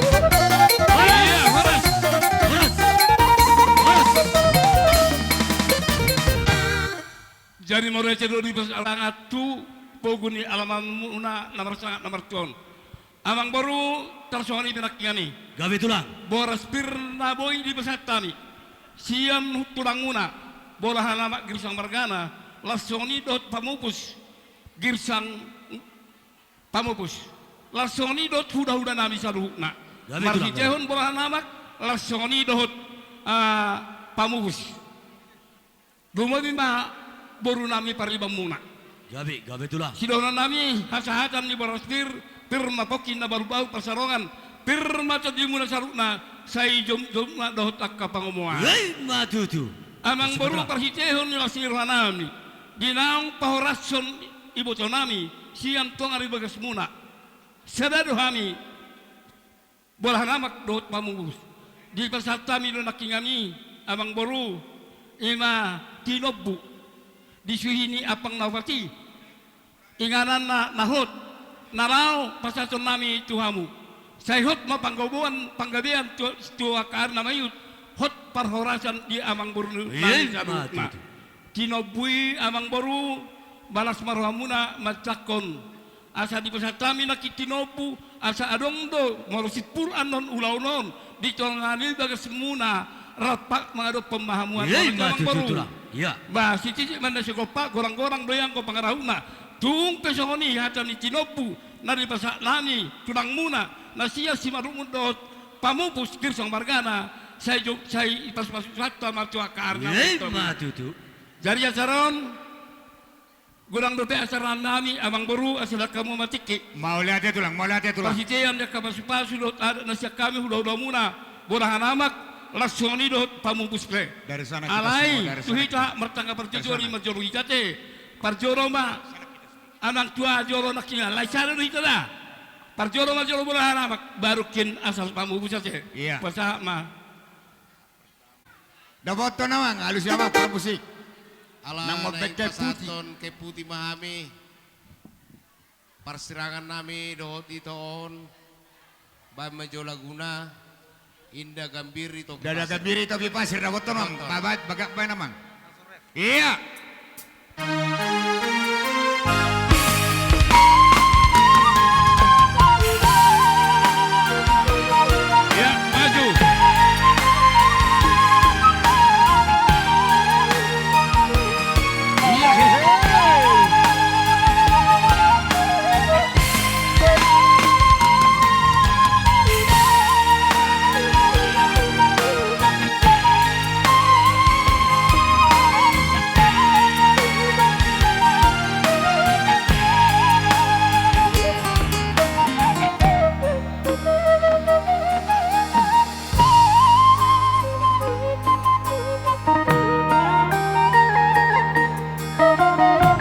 G: Iya, Horas.
B: Horas. Horas.
G: Jadi mau receh di alangat tu poguni alaman muna nomor tuan. Amang baru tersoni pinakingani.
B: Gawe tulang.
G: Boras pirna boy di pesatani. Siam tulang muna. Bola halamak girsang margana. Lasoni dot pamupus. Girsang pamupus. Lasoni dot huda-huda nami saluhukna.
B: Gawe
G: Marsi
B: tulang,
G: jehun bola halamak. Lasoni dot pamupus. Dumami ma boru nami paribang muna.
B: Gawe tulang.
G: Sidona nami hasahatan ni baraspir pirma pokin na baru-baru pasarongan pirma tadi muna sarukna say jom na dohot akka pangomoan
B: Hei, matutu.
G: amang baru parsitehon ni lasirwa nami ginaong pahorason ibu nami siang tuang ari bagas muna sadado hami bolah namak dohot pamubus di pasatami do nakingami amang baru ima tinobbu disuhini apang nawati inganan na nahot narao pasason nami tuhamu sayhot mapanggobuan panggabian tuwa kaar namayut hot parhorasan di amang boru nami sarukna tinobui amang boru balas marhamuna macakon asa di pasatami nakitinobu asa adong do marusit puran non ulaw non di tongani bagas muna rapak mengado pemahamuan
B: Hei,
G: amang
B: matutu
G: boru
B: tulang. Iya.
G: bah si cici mana si gopa gorang-gorang doyang ko pangarahuna tung pesoni hata ni tinobu nari pasak nami tunang muna nasia si marumun dot pamupus girsang margana saya pas masuk satu matu akar
B: Hei, matutu.
G: jadi asaron gurang dote asaran nami amang boru asal kamu matiki
C: Mau lihat dia tulang, mau lihat dia tulang.
G: pasitean dia kapasupasu dot ada nasiak kami huda muna borahan amak lasoni dot pamupus pre
C: Dari sana kita
G: alai
C: semua, dari sana
G: tuhita mertangga perjojori
C: sana.
G: marjoro hijate parjoro ma anak tua jolo naknya lai cara ni tada par jolo ma jolo bola anak baru kin asal pamu busa ce
C: Iya.
G: pasa ma
C: Daboto naman, halus yaman para musik.
H: Ala
C: Nang
H: na
C: magbekay
H: pasaton kay puti mahami. Parsirangan nami dohot itoon. Bay Majo Laguna. Indah Gambiri to.
C: Dada gambiri ito kipasir, daboto naman. Babat, bagak ba naman? Iya.
G: ya maju
C: Iya, hehe.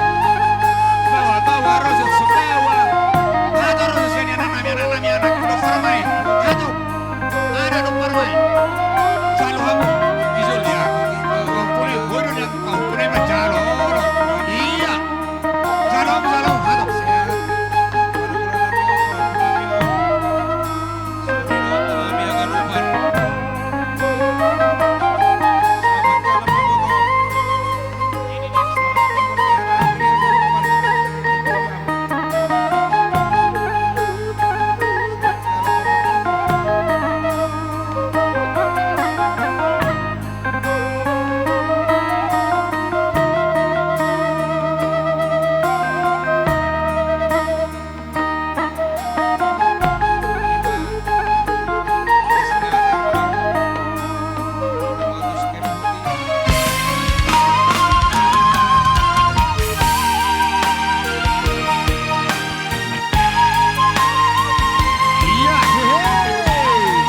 C: Bawa, bawa, Rosus, bawa. Hato, Rosus, yan, anak. Udah parmain. Hato. Ada dong parmain. Jalo ako. Isul dia. Kumpulin. Bodo niya. Kumpulin na jalo. Iya. Jalo ako, jalo. Hato. Iya. Hehe.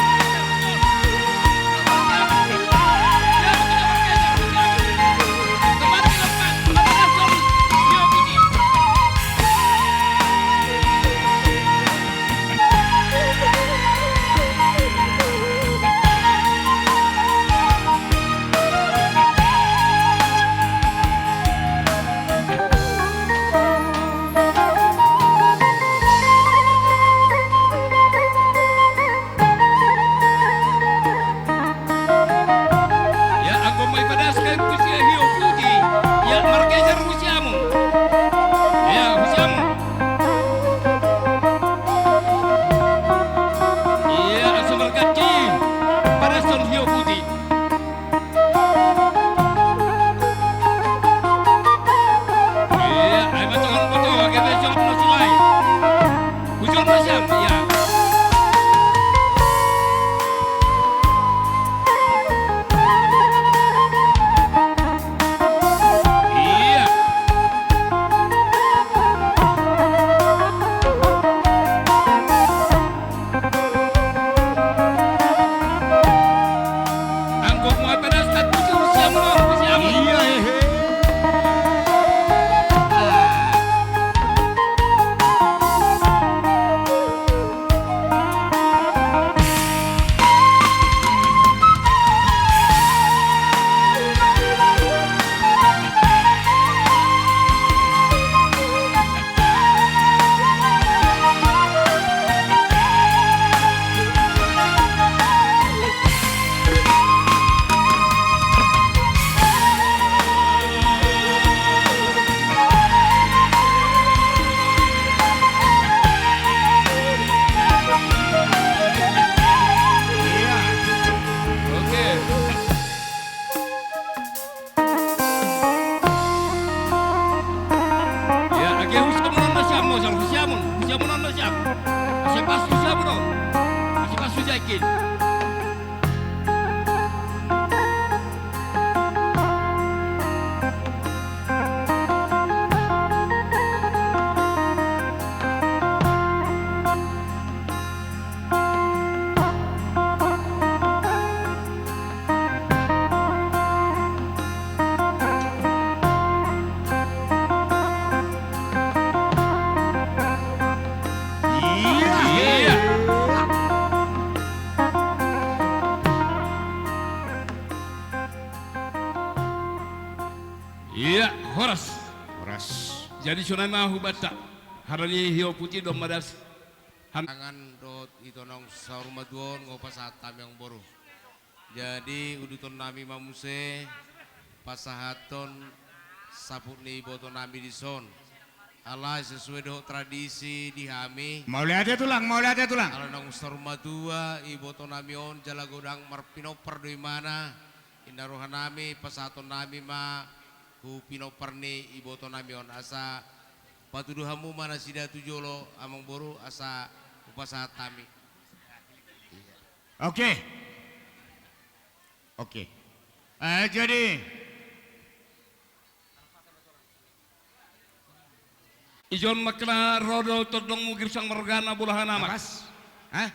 G: ya aku mau ibadah sekali usia hiu putih ya markeser usiamu ya usiamu iya seberkati pada son hiu putih iya ay macam foto agak besok masih lain hujan macam ya iya angkut mau pada saat itu usiamu
C: Iya, hehe. Iya.
G: oke ya lagi usiamu non usiamu sama usiamu non usiamu siapa usiamu non siapa usiakin Jadi sunai mahu bata. Harani hiyo putih dom madas.
H: Tangan dot itu nong saurmaduon ngopasatam yang boru. Jadi uduton nami mamuse pasahaton saput ni boto nami di son. Alai sesuai do tradisi dihami.
C: Mau lihat ya tulang, mau lihat ya tulang.
H: Kalau nong saurmadua iboto nami on jala godang marpino perdui mana. Indarohan nami pasahaton nami ma hu pino perni iboto nami on asa patuduhamu mana sida tujolo amang boru asa upasahat kami.
C: Oke. Oke. Jadi
G: Ijon makna rodo todong mugir sang mergana bulahan amat.
C: Apas? Hah?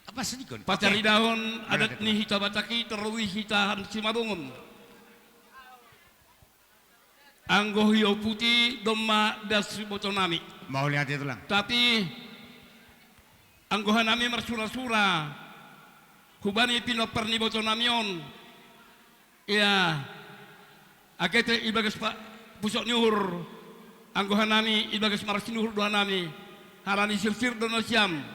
C: Apa sedikit?
G: Pacari dahon adat ni hita bataki terluwi hitahan simadungun. Anggo hiyo putih domma das botonami.
C: Mau lihat ya tulang.
G: Tapi anggohan nami marsura-sura. Hubani pino perni botonamion. Ya. Akete ibagas pak pusok nyuhur. Anggohan nami ibagas marasinuhur doa nami. Harani sirfir dono siam.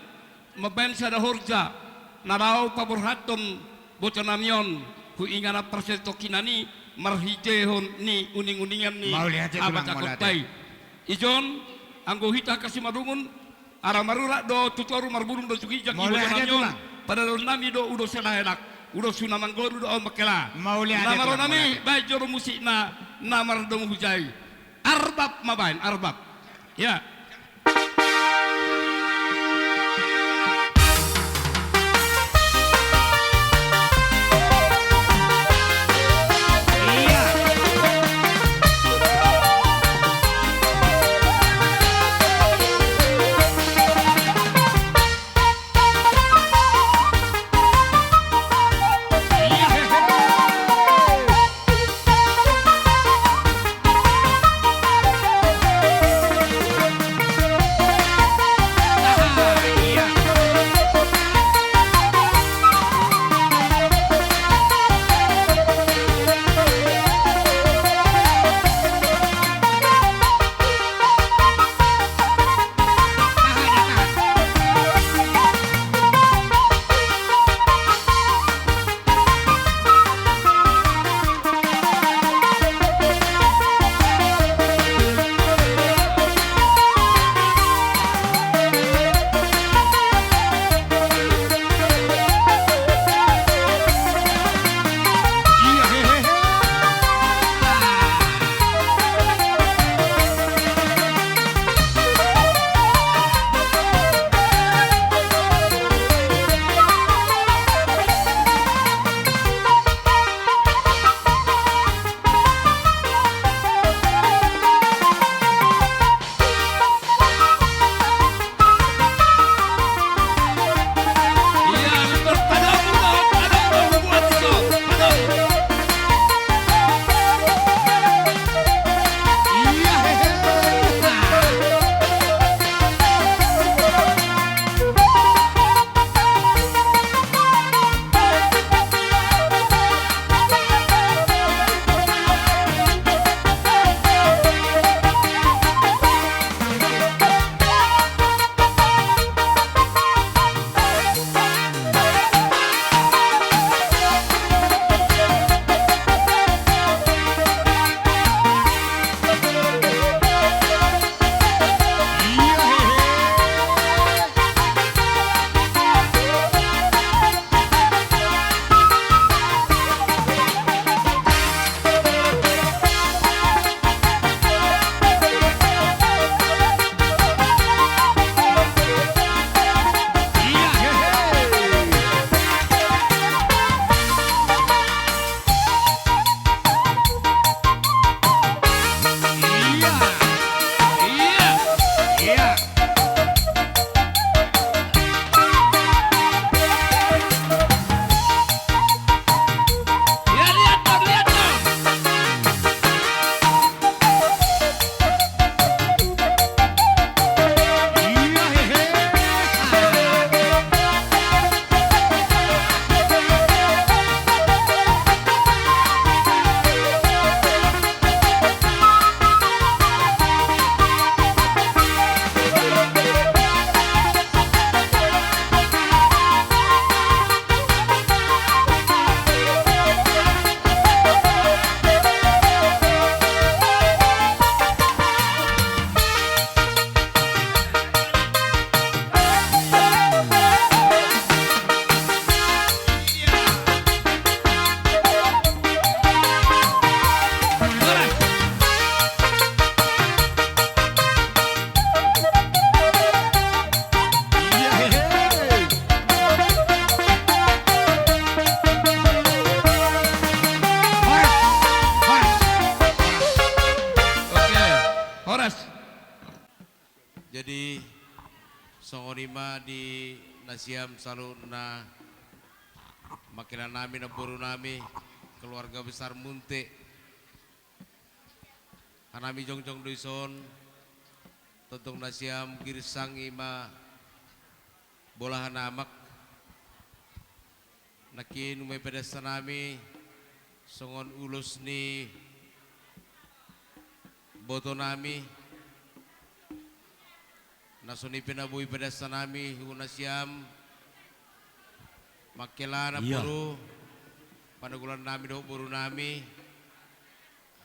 G: Maben sada horja. Narau paburhaton botonamion. Hu ingana perseto kinani marhitehon ni uning-uningan ni.
C: Mau lihat ya tulang, mau lihat ya.
G: Ijon anggo hita kasih madungun ara marura do tutoru marbulung do sugijak
C: Mau lihat ya tulang.
G: pada do nami do udo selahenak udo sunamanggoru do makela
C: Mau lihat ya
G: namaro
C: tulang, mau
G: nami
C: lihat.
G: baik joro musikna namar do hujai arbab mabain arbab ya.
H: Jadi songonima di nasiam selalu na makinan nami na buru nami keluarga besar Munte. Hanami jongjong duison tentang nasiam girsang ima bolahan amak nakin umay pedas nami songon ulus ni boto nami nasuni pinabuhi pedas nami hunasiam makilana
B: Iya.
H: buru panagulan nami do buru nami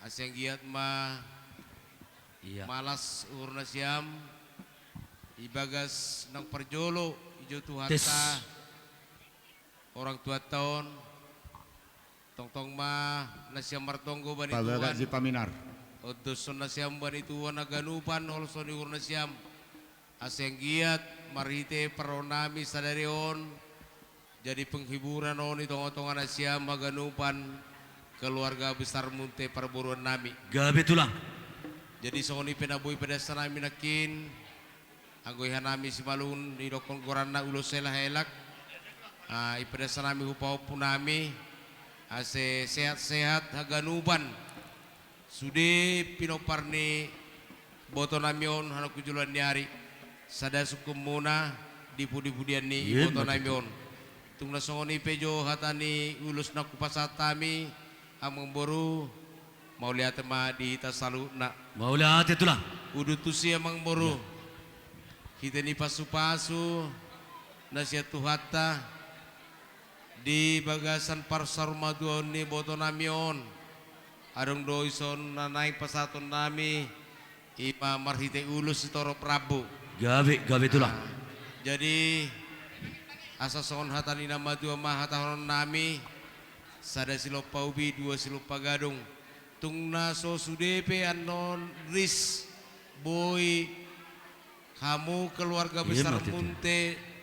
H: asyang giat ma
B: Iya.
H: malas urna siam ibagas nang perjolo ijo
B: Tes.
H: tuhata orang tua tahun tong ma nasiam martonggo bani
C: Pagaga
H: tuan
C: si paminar.
H: odoson nasiam bani tuan aganupan holsoni urna siam asyang giat marite peronami sadarion jadi penghiburan oni tonga-tonga nasiam maganupan keluarga besar Munte perburuan nami.
B: Gabe tulang.
H: Jadi songoni penaboy pedasa nami nakin anggoyhan nami si malun di dokon gorana ulo sela helak ipedasa nami hupa-hupu nami ase sehat-sehat haganuban sude pinoparni boto namion hana kujulan niari sada sukum muna dipu-dipudian ni
B: Yen,
H: boto
B: betul.
H: namion tungna songoni pejo hatani ulus na kupasatami among boru mau lihat ma di tasalu na
B: Mau lihat tulang.
H: udu tusi amang boru kita ni pasu-pasu nasihat tuhata di bagasan parsar maduon ni boto namion adong doison na naik pasaton nami ipa marhite ulus toro Prabu.
B: Gabe tulang.
H: Jadi asa songon hatani nama dua mahatahon nami sada silo paubi dua silo pagadung tungna so sudepe anon ris boy kamu keluarga
B: Iya,
H: besar
B: Mat, itu.
H: Munte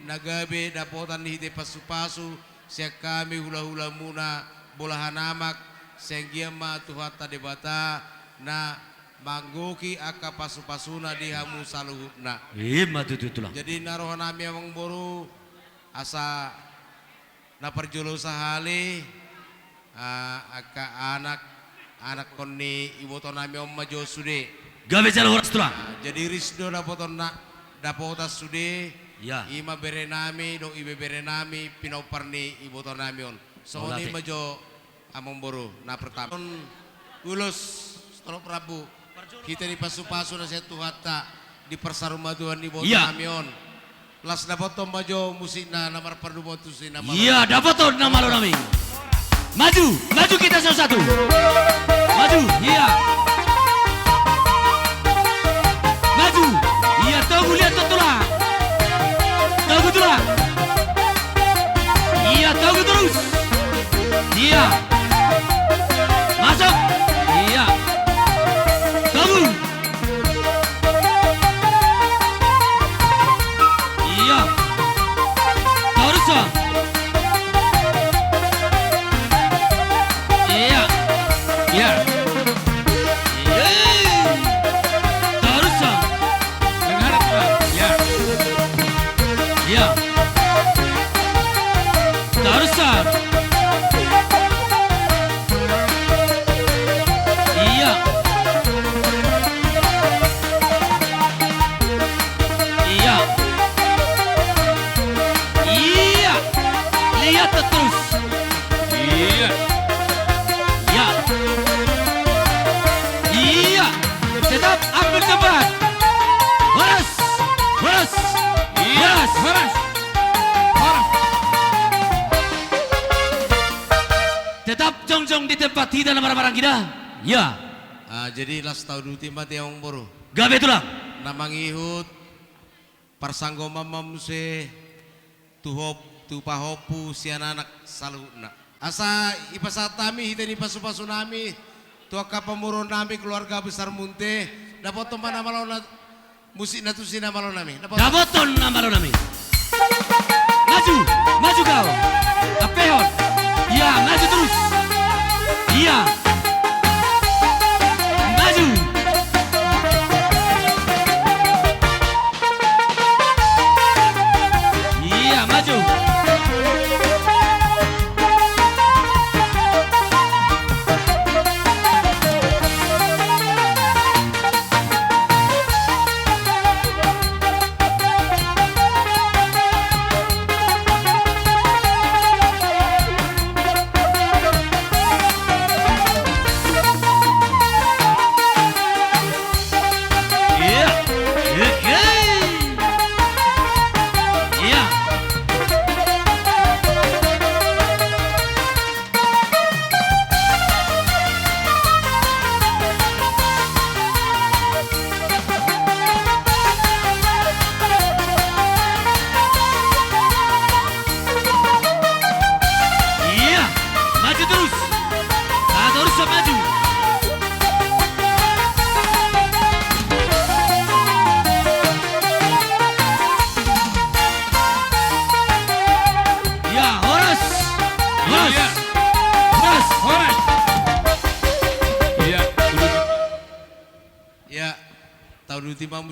H: nagabe dapotan hite pasu-pasu siya kami hula-hula muna bolahan amak senggia ma tuhata debata na manggoki aka pasu-pasuna di hamu saluhutna.
B: Iya matu tulang.
H: Jadi narohan nami amang boru asa na perjolo sahali aka anak konni iboto nami om majo sude.
B: Gabe jala horas tulang.
H: Jadi risdo dapoton na dapota sude
B: Ya.
H: ima bere nami do ibe bere nami pinoparni iboto nami on. So
B: Olate.
H: ni majo amang boru na pertama. Ulus Toro Prabu kita di pasu-pasu na saya tuhata di persarumaduan di boto
B: Iya.
H: nami on. Las dapat majo musik na namar perdu motus na
B: Iya, dapat tuh nama lo nami. Maju kita satu-satu. Maju, iya. Maju, iya tunggu lihat tuh tulang. Tunggu tulang. Iya tunggu terus. Iya. Masuk. Iya. Tunggu. Iya. Terus. Iya. Iya. Terus.
G: Dengar tulang. Ya.
B: Iya. Terus. Iya. Iya. Iya. Lihat terus.
G: Iya.
B: Iya. Iya. Tetap ambil tempat. Horas. Horas.
G: Iya.
B: Horas.
G: Horas. Horas.
B: Tetap jongjong di tempat tidak ada barang-barang kita. Ya.
H: jadi las tau duti mati amang boru.
B: Gabe tulang.
H: Namang ihut parsanggo mamam se tuhop tupahopu sian anak saluna. Asa ipasatami hite ni pasu-pasu nami tua kapamuro nami keluarga besar Munte dapat teman nama lo musik natusi nama lo nami.
B: Daboton nama lo nami. Maju kau. Apeon. Iya, maju terus. Iya. Maju.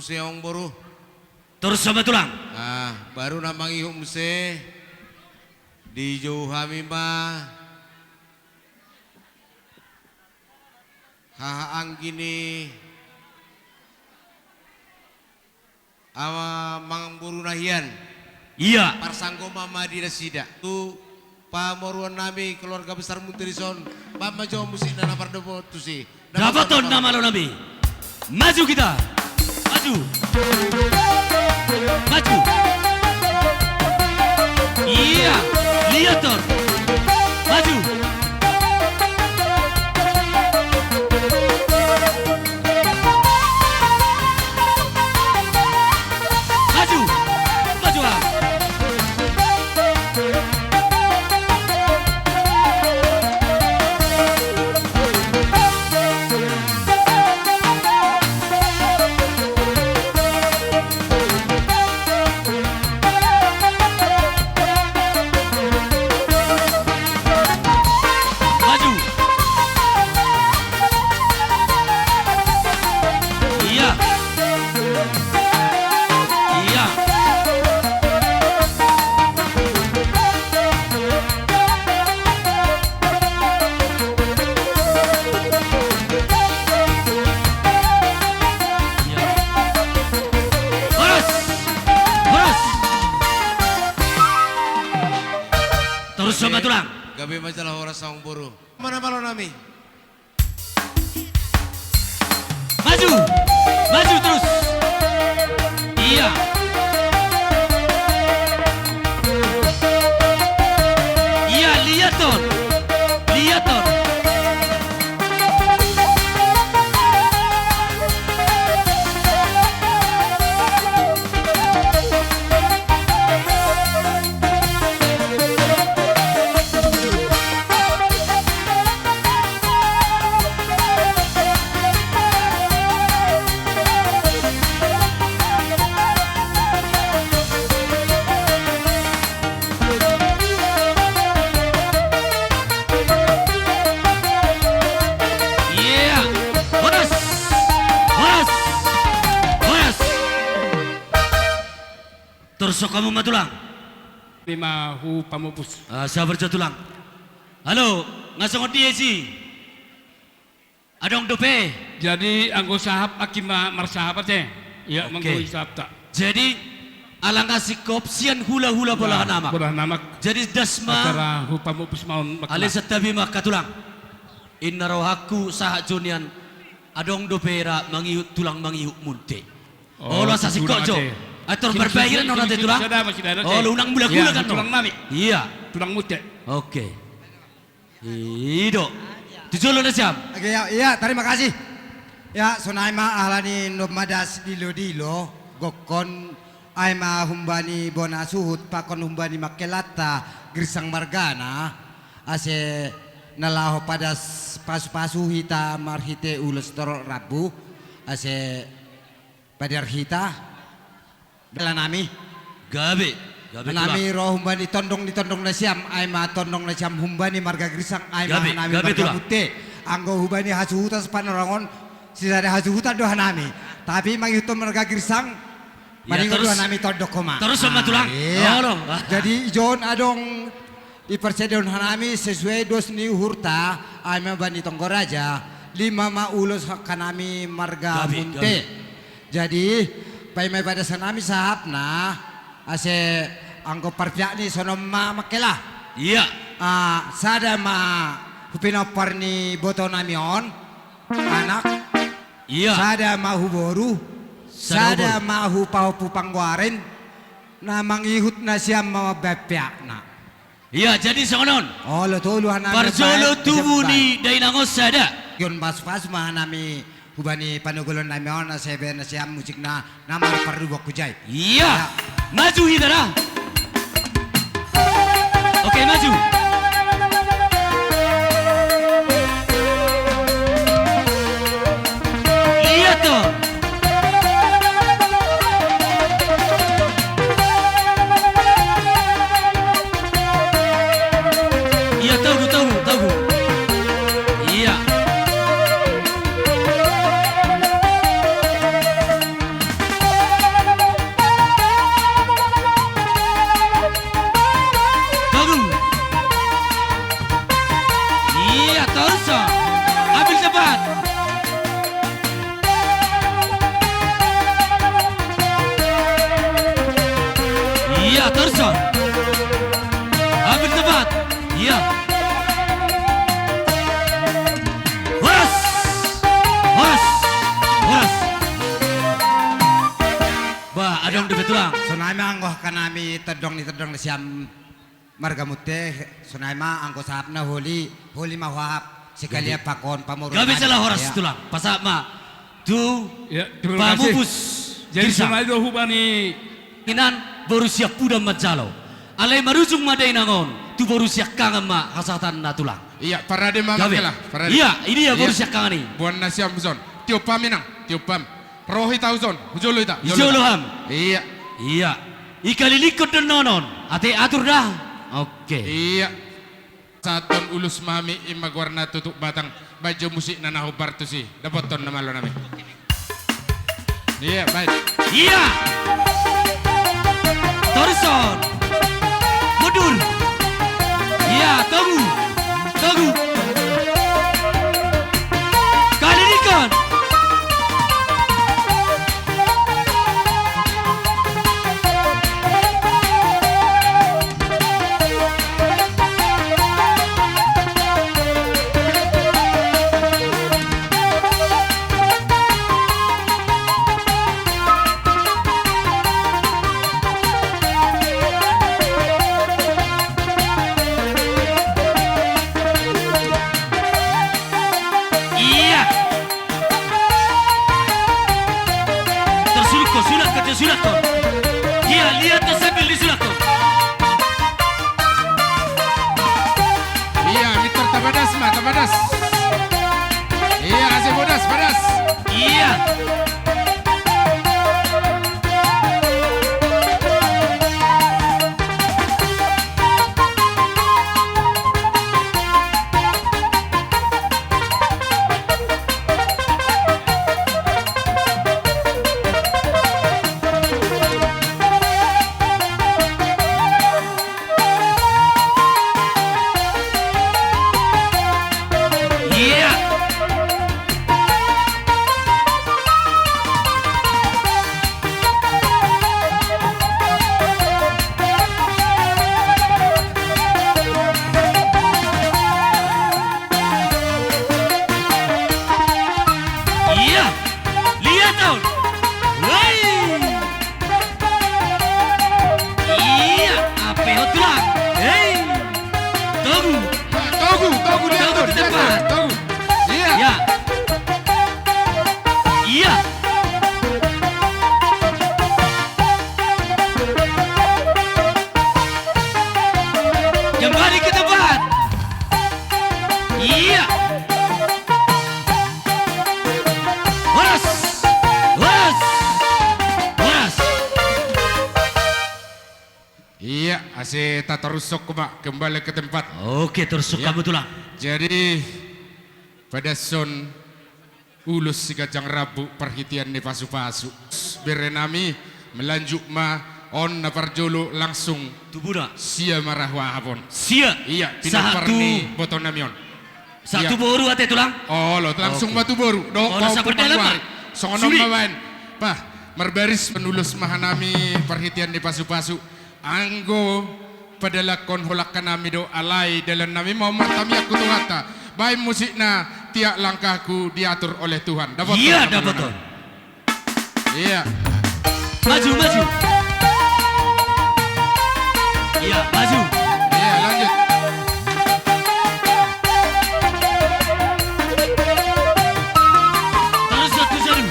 H: museong boru.
B: Terus sama tulang.
H: Ah, baru namang ihum muse di jauh kami mah haang gini ama mang buru nahian
B: Iya.
H: parsanggo mama di resida tu pamoruan nami keluarga besar Muntirison mama jauh musik dan apardepo tu sih
B: Dapaton nama lo nabi. Maju kita. Maju. Maju. Iya. Lihat ton. Maju. Maju. Maju. Ah. Maju. Iya. Iya. Iya. Horas. Horas. Terus sama tulang.
H: gabi majalah horas saung boru mana malo nami
B: Maju. Maju terus. Iya. Iya, lihat ton. Lihat ton. Iya. Horas. Horas. Horas. Terus kamu matulang.
G: Lima hu pamupus.
B: Sabar jatulang. Halo, ngasong dia sih. Adong dope.
G: Jadi anggo sahab akima marsahabat teh. Ya
B: Oke.
G: manggo isap tak.
B: Jadi alangkah sikop sian hula-hula bola nama.
G: Bolah nama
B: Jadi dasma
G: acara hu pamupus maun makla.
B: alis setabi maka tulang. Inna rohaku sahat junian adong dopera mangihut tulang mangihut munte. Oh, lo asasi
G: tulang
B: kojo.
G: ate.
B: Atur berbayaran nona te tulang. Oh, lo unang bula-bula
G: Ya,
B: kan no?
G: tulang nami.
B: Iya.
G: Tulang mute.
B: Oke. Ido. Tujuh lo siap.
A: Oke, iya, terima kasih. Ya, sonai ma ahlani nomadas dilo gokon ay ma humbani bona suhut pakon humbani makelata grisang margana ase nalaho pada pasu-pasu hita marhite ulos toro rabu ase padar hita bela nami
B: Gabe. Gabe
A: nami
B: tulang.
A: roh humbani tondong na siam ay ma tondong na siam humbani marga grisang ay ma
B: Gabe,
A: nami
B: gabe
A: marga
B: tulang.
A: putih anggo humbani hasuhutan sepanorangon sisa ada hasuhutan doha nami tapi manghitung marga grisang
B: Ya,
A: maningo
B: terus-
A: doha nami tondok koma
B: terus sama tulang.
A: iya.
B: Oh, lo.
A: Jadi ijon adong ipersedon hanami sesuai dos ni hurta ay mabani tonggoraja 5 maulos kanami marga
B: Gabi,
A: munte.
B: gabi.
A: Jadi pay may pada sanami sahap na ase angko parpyak ni sono ma makela.
B: Iya.
A: Sada ma hupinopar ni boto namion anak
B: Iya.
A: sada ma huboru sada ma hupahu pangwarin na mangihut na siya mabepyak na.
B: Iya, jadi songonon.
A: Oh, lo tuluhan namin.
B: Parjolo tubuh ni dainangos sada.
A: Yun pas mahan nami hubani panugulon nami on na sebe na siya musik na namar parubok kujay.
B: Iya. Maju hidara. Oke, maju. Lihat tuh. Iya, tahu. Iya. Iya, Thorson. Hampir tepat. Iya. Horas. Horas. Horas. Bah, adong de betulang.
A: Sunai ma anggoh kanami tedong ni siam marga mute. Sunai ma anggo sahapna holi mahwahap sekalia pakon pamurun.
B: Gak bisa lah horas tulang. Pasak ma. Tu
G: Ya, terima kasih.
B: pamupus.
G: Jadi
B: Girsa.
G: sunai do hubani
B: Inan Borussia Pudam Majalo. Alai marujung madai nangon. Tu Borussia kangen ma hasatan na tulang.
C: Iya, parade mama
B: Gabe.
C: kela. Parade.
B: Iya, ini ya Borussia kangen ni.
C: Buan nasiam zon. Tiupam inang, tiupam. Rohi tahu zon. Hujolo ita.
B: Ijoloham.
C: Iya.
B: Iya. Ikalilikot dan nonon. Ate atur dah. Oke.
C: Iya. Saton ulus mami imag warna tutuk batang baju musik na nahubar tu si. Dapat ton na malo namin. Iya, baik.
B: Iya. Thorson. Mundur. Iya, tunggu. Tunggu. Kalilikot. Iya. Tersulut kau. Iya, lihat tuh sambil disulat kau.
C: Iya, mitar tabadas ma, tabadas. Iya, kasih bodas, badas.
B: Iya. Iya. Iya. Lihat tau. Woi. Iya, apa yang tulang? Hei. Tunggu.
C: Togu, togu dia
B: Togu di depan.
C: Togu. Iya.
B: Ya. Iya. Kembali ke tempat. Iya. Horas. Horas. Horas.
C: Iya, asih tak terusok mak kembali ke tempat.
B: Oke, terus
C: Iya.
B: kamu tulang.
C: Jadi pada son ulus si kacang rabu perhitian ni pasu-pasu. Berenami melanjut ma on na parjolo langsung
B: Tubuna.
C: sia marah wahapon.
B: Sia.
C: Iya,
B: Satu.
C: pinaparni boton namion.
B: Satu
C: Iya.
B: boru ate tulang.
C: Oh, lo langsung
B: Oke.
C: batu baru. Do
B: Oh, nasa berdalam, Pak.
C: Songonom
B: Suri.
C: mawan. Pah, merbaris penulus mahanami perhitian di pasu-pasu. Anggo padalakon holakan nami do alai dalam nami mau martami aku tuhata. Baik musikna tiak langkahku diatur oleh Tuhan. Dapat
B: Iya,
C: ton,
B: dapat
C: teman-teman.
B: ton.
C: Iya.
B: Maju, maju. Iya, maju.
C: Iya, lanjut.
B: Terus satu satu.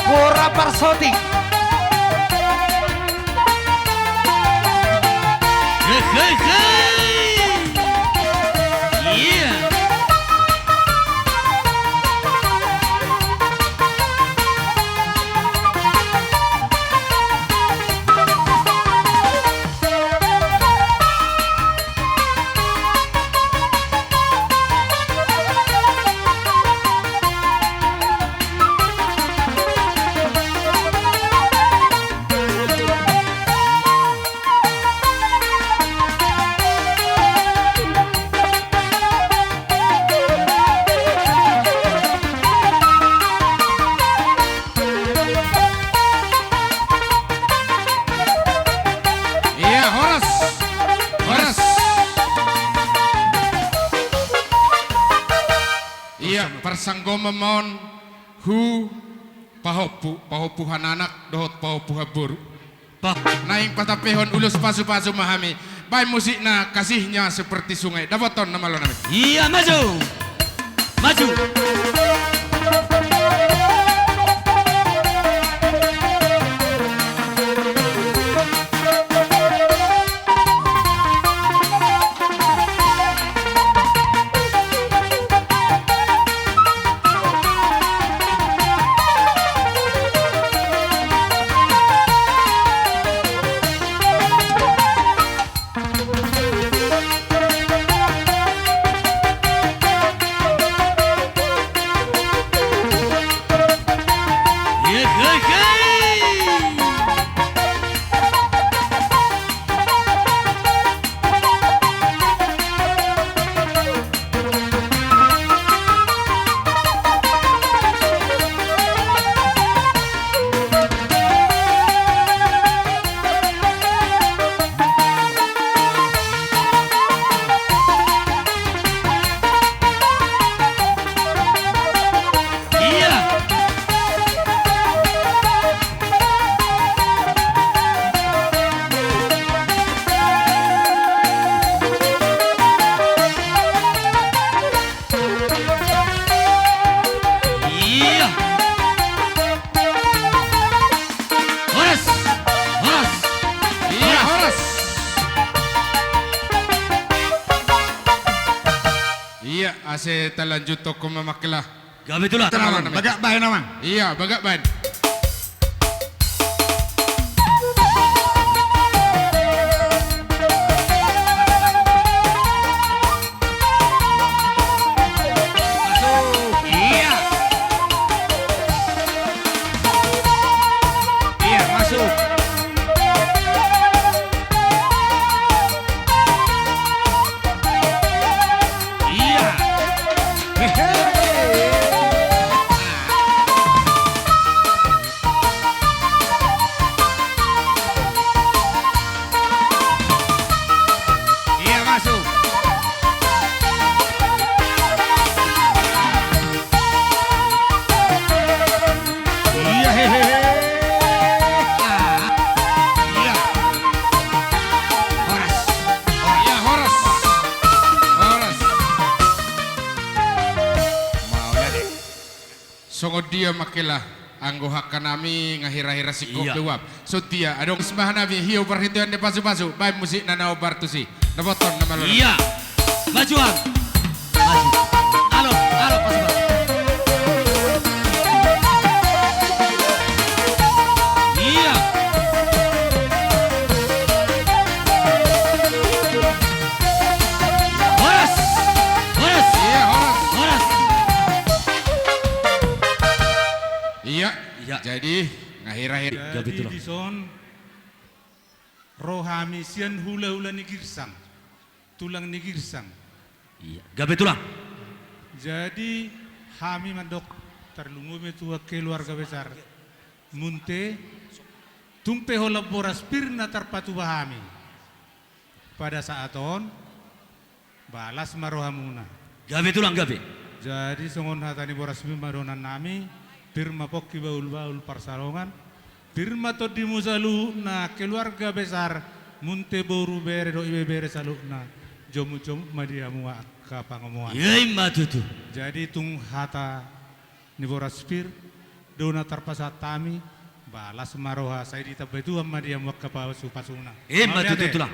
A: Gora Parsoti.
B: Hei, hei, hei. Iya.
C: parsanggoma mon hu pahopu hananak dohot pahopu haburu. Naing patapehon ulus pasu-pasu mahami. Baik musiknya kasihnya seperti sungai. Dapaton nama lo nami.
B: Iya maju. Maju.
C: Ase talanjut toko mamakla.
B: Gabi itulah.
C: Bagak bahan naman. Iya, bagak bahan. Iya. Iya, masuk. Songo dia makilah anggo hakkan nami ngahira-hira sikok
B: Iya.
C: dewap. So dia adong sembah nabi hiu perhituan de pasu-pasu. Baik musik nana obartusi. Naboton nama lo.
B: Iya. Majuan. Maju. Halo, halo pasukan. Iya. Horas. Horas.
C: Iya, horas.
B: Horas.
C: Iya.
B: Iya.
C: Jadi ngahira-hira.
B: Gabi
I: Jadi
B: tulang.
I: di son rohami sian hula-hula ni girsang. Tulang ni girsang.
B: Iya. Gabi tulang.
I: Jadi kami mandok terlungu metua keluarga besar munte tumpe hola boras pirna terpatu bahami pada saat on balas marohamuna.
B: Gabi tulang gabi.
I: Jadi songon hatani boras maronan nami pirma pokki baul-baul parsalongan pirma to di musalu na keluarga besar munte boru bere do ibe bere salukna jomu-jomu madiamu ka pangomuan.
B: Yai maju tuh.
I: Jadi tung hata ni boras pir dona terpasa tami balas maroha saya ditabetu amma dia makka pa supasuna.
B: Maju tuh tulang.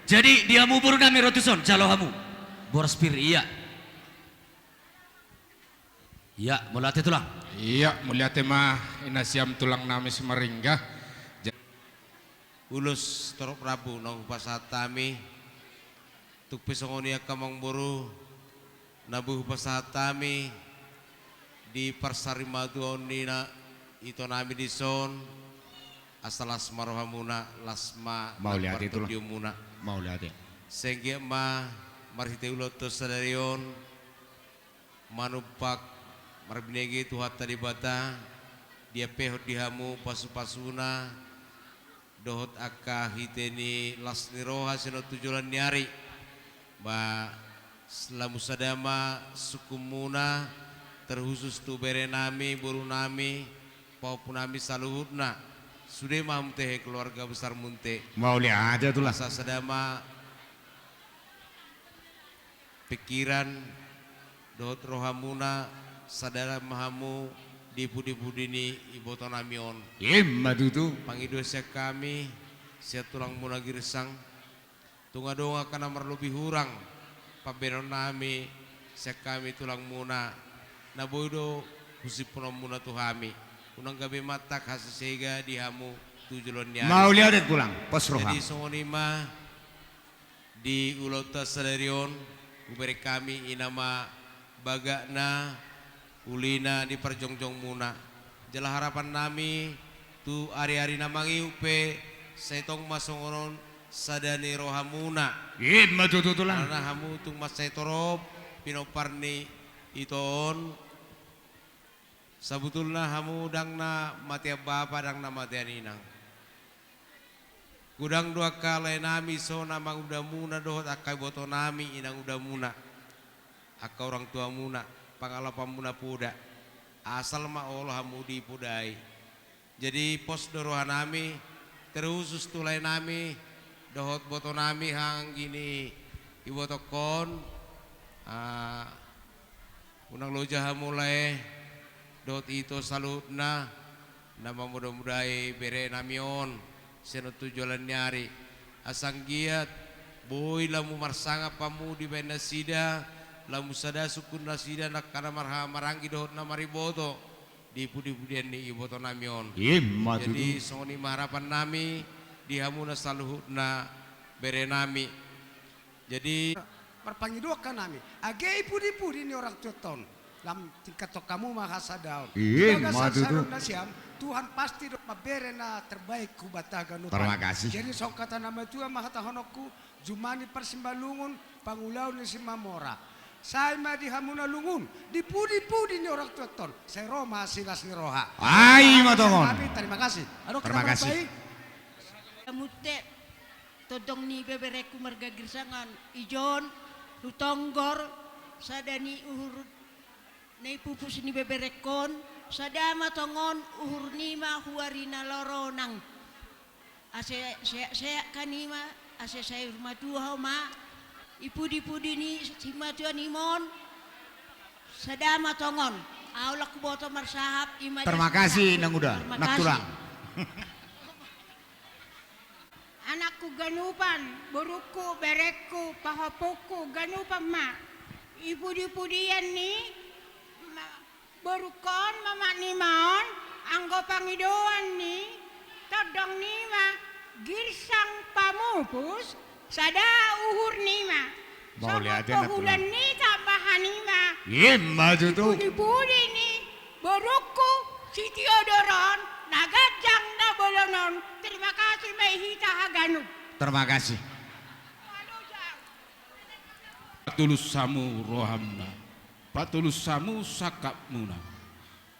B: Jadi dia mu buru nami rotuson calohamu. Boras pir iya. Iya, mulate tulang.
C: Iya, mulia tema inasiam tulang nami semaringga.
H: Ulus torok Prabu nang pasatami tuk pisongonia kamang buru nabuh pasatami di parsari maduoni na ito nami di son asalas marohamuna lasma
C: Mau lihat itu lah.
H: muna
C: Mau lihat ya.
H: sehingga ma marhite uloto sadarion manupak marbinegi tuhat tadi bata dia pehot dihamu pasu-pasuna dohot akka hiteni lasni roha seno tujulan nyari ba selamu sadama sukumuna terkhusus tu bere nami, buru nami, paupun nami saluhutna. Sudah maham teh keluarga besar munte.
C: Mau lihat aja tuh lah.
H: Asa sedama pikiran dohot rohamuna sadara mahamu di pudi-pudini iboto namion.
C: Madu tuh.
H: Pangidosa kami siat tulang muna girsang. Tunga donga kana marlubi hurang. Pabenon nami siat kami tulang muna. Naboido husip punom muna tuhami. Unang gabi matak hasasega di hamu tujuan niya.
C: Mau lihat itu pulang. Pos roha.
H: Jadi songonima di ulota sadarion uberi kami inama bagana ulina di perjongjong muna. Jala harapan nami tu ari-ari namangi upe setong masongonon sadani rohamuna.
C: Madu tuh lah.
H: Karena hamu tung masetorob pinoparni iton. Sabutulna hamu dangna matia bapa dangna matia ninang. Gudang dua kali nami so nama udah muna dohot akai boto nami inang udah muna. Aka orang tua muna pangalapan muna puda. Asal ma Allah hamu dipudai. Jadi pos dorohan nami terusus tulai nami dohot boto nami hang gini iboto kon. Unang loja mulai dot itu salutna nama mudah-mudai bere namion seno tujuan nyari asang giat boy lamu marsanga pamu di benda sida lamu sada sukun nasida nak kana marha marangi dot nama riboto di pudi-pudian ni iboto namion. Jadi songoni harapan nami di hamuna saluhutna bere nami. Jadi
A: Perpangiduakan nami. Age pudi-pudi ni orang tua ton. Lam tingkat to kamu mahasa daun.
C: Madu tuh.
A: Tuhan pasti dok mabere na terbaik ku bataga nutan.
C: Terima kasih.
A: Jadi sok kata nama Tuhan mahata honokku jumani persimbalungun pangulau ni si mamora. Saya mah di hamuna lungun di pudi-pudi ni orang tua ton. Saya Roma silas ni roha.
C: Ai matongon.
A: Terima kasih. Aduh,
C: Terima kasih.
J: Mute todong ni bebereku marga girsangan ijon lutonggor sadani uhur nei pupus ni beberekon sadama tongon uhur nima huarina loronang ase saya kanima ase saya rumah tua ma ipudi-pudi ni simatua nimon sadama tongon aulak boto marsahap ima.
C: Terima kasih nang udah nak tulang.
K: Anakku ganupan, buruku, berekku, pahapuku, ganupan ma. Ibu-ibudian ni, berukon mama ni maon, anggo pangidoan ni, todong ni ma, girsang pamupus, sada uhur ni ma.
C: Mau lihat ya
K: bulan ni tambahan ni ma.
C: Maju tuh.
K: Ibu-ibudi ni, buruku, si Teodoron, nagajang na bolonon. Terima kasih Mahita Haganu.
C: Terima kasih.
G: Patulus samu rohamna, patulus samu sakap muna,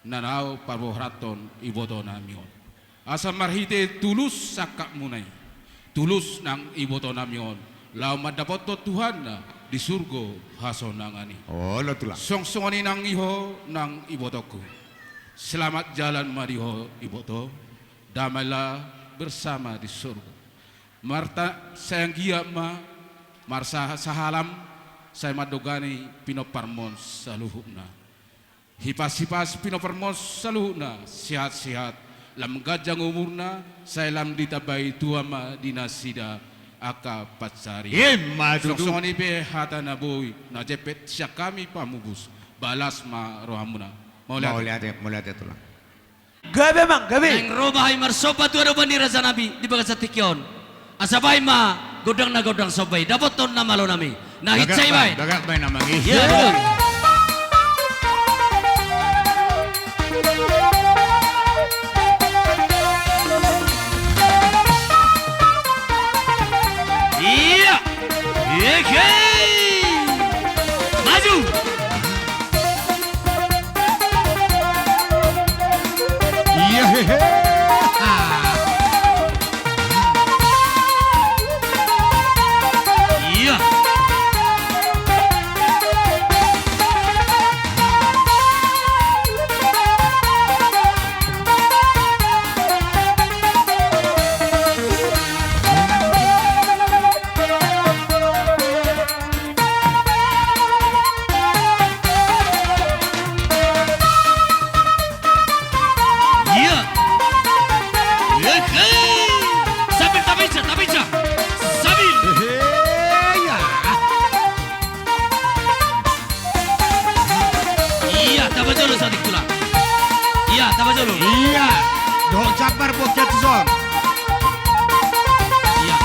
G: nanau parbohraton iboto namion. Asa marhite tulus sakap munai, tulus nang iboto namion. Lau madapoto Tuhan na di surgo hasonangani.
C: Oh lo tulang.
G: Songsongani nang iho nang ibotoku. Selamat jalan mariho iboto, damailah bersama di surga. Marta sayang gia ma, marsa sahalam saya madogani pinoparmon saluhuna. Hipas-hipas pinoparmon saluhuna, sehat-sehat. Lam gajang umurna, saya lam ditabai tuama dinasida aka patsari.
C: Maju tuh.
G: Songsongani be hata naboy, na jepet siya kami pamubus, balas ma rohamuna. Mau lihat
C: ya tulang.
A: Gabe mang, gabe.
B: Ang robahay marsopa tu ada bandira sa nabi di bagat sa tikyon. Asabay ma godang na godang sobay. Dapat ton na malo nami. Nahitsay bay.
C: Dagat bay namang
B: Ya betul. Iya. Iya. Maju.
C: Iya hehe.
B: Iya. tambah dulu.
C: Iya. Don't sabar Bokya Tuzon.
B: Iya.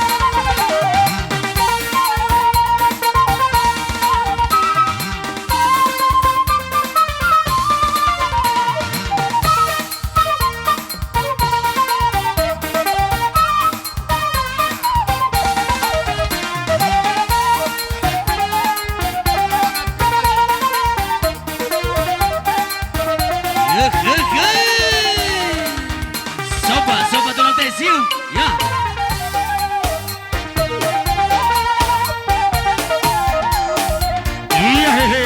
B: Soba tulang tesiu. Ya.
C: Iya hehe.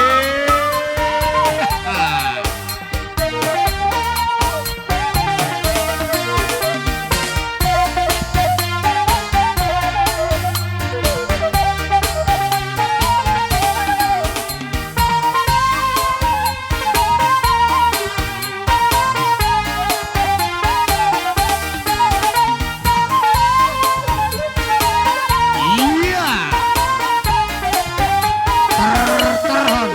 C: Iya. Terhon.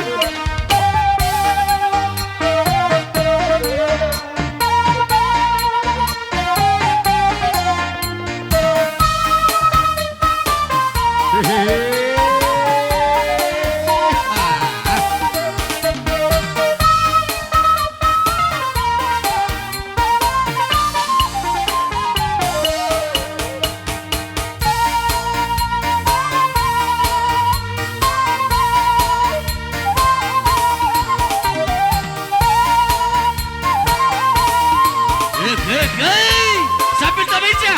B: Sambil tabica.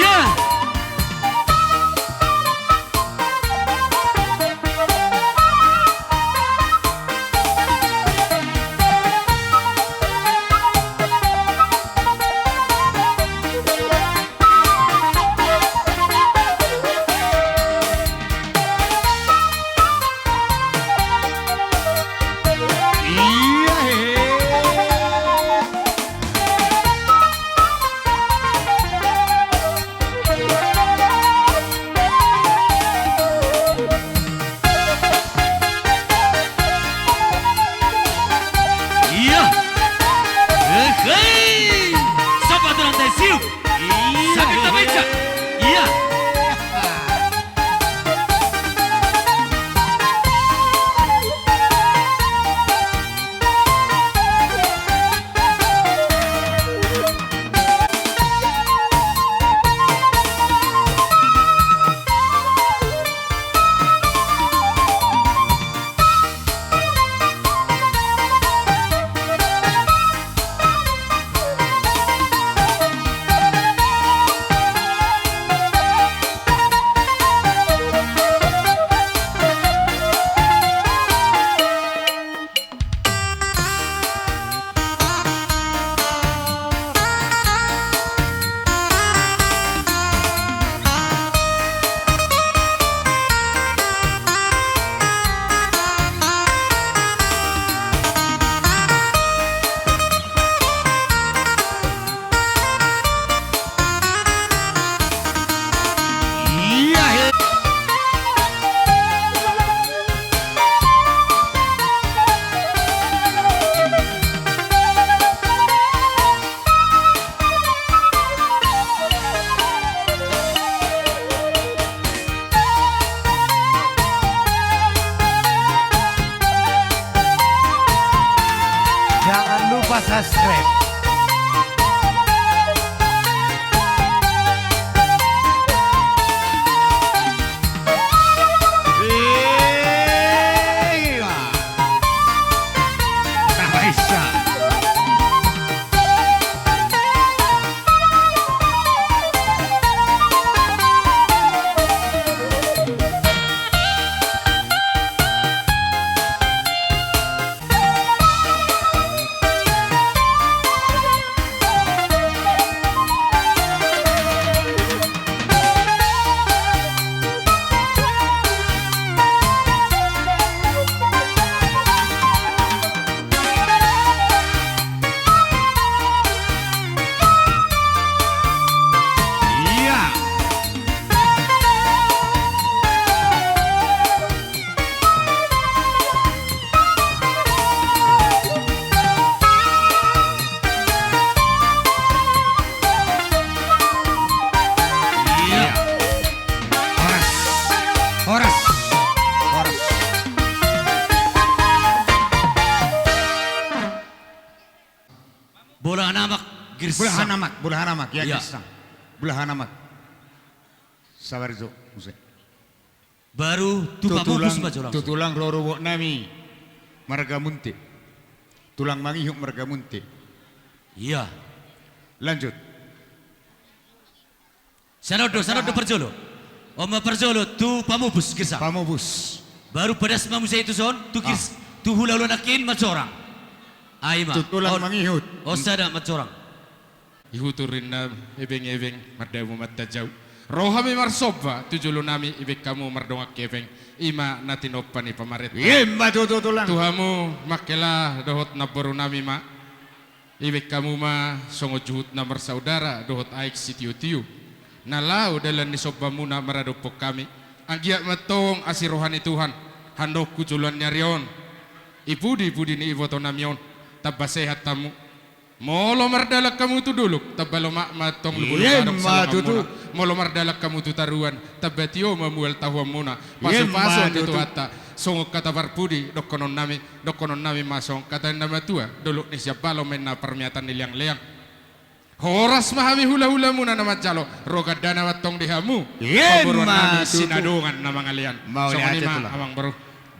B: Ya.
C: Iya hehe.
B: Iya. Soba tulang tesiu. Sambil tabica. Iya.
C: Iya hehe.
A: Jangan lupa subscribe.
C: Iya. Kaisa.
B: Bola anak girsang.
C: Bulahan amak, ya
B: Iya.
C: girsang. Bulahan amak. Sabar zo, Muse.
B: Baru tu pamupus baca langsung.
C: Tutulang rorobok nami marga munti. Tulang mangihuk marga munti.
B: Iya.
C: Lanjut.
B: Sanodo perjolo. Oma perjolo tu pamupus girsang.
C: Pamubus.
B: Baru pedas mamusia itu son, tu hula hula nakin macorang. Aima.
C: Tutulang mangihut.
B: Osada macorang.
G: Ihuturin na ebeng-ebeng mardamu matajau. Rohami marsoba tujulo nami ibek kamu mardongak keveng ima natinopani pamaret.
C: Yemba tutulang.
G: Tuhamu makela dohot naboru nami ma. Ibek kamu ma songo juhut na marsaudara dohot aik sitiu-tiu. Nalau dalam nisoba muna maradopok kami. Anggiak matong asirohani Tuhan. Handok kujulan nyarion. Ipudi ni iboto namion. Tabba sehat tamu. Molo mardalak kamu tu dulu. Tabba lo mak matong lubul barok salang muna. Molo mardalak kamu tu taruan. Tabba tiyo mamuel tahuam muna. Paso-paso itu hatta. Songok kata barpudi dokonon nami masong kata nama tua. Dulu ni siapa lo mena permiatan niliang-liang. Horas mahami hula-hula muna nama calo. Roga dana watong dihamu. Paburuan nami sinadungan nama ngalian.
C: Mau
G: Songo
C: lihat
G: ni ma
C: tulang.
G: amang baru.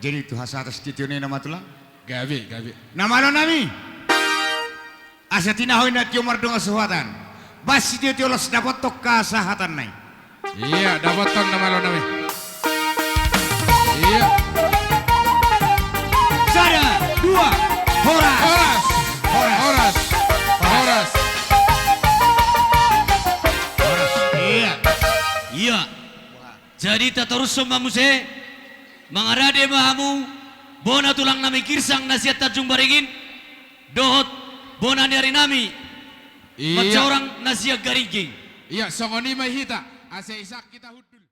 C: Jadi itu hasa atas titio ni nama tulang.
G: Gabi.
C: Nama lo nami. Asa tinahoy na tiyo mardong asuhatan. Basi tiyo los dapat tok kasahatan nai.
G: Iya, dapat ton nama lo nami. Iya.
C: Sada, dua, horas.
G: Horas.
C: Iya.
B: Iya. Jadi tak terus mamuse mangarade mahamu bona tulang nami girsang nasihat tajung baringin dohot bona dari nami
G: Iya.
B: macorang nasihat garingking.
G: Iya, songoni mahita. Asa isak kita hudul.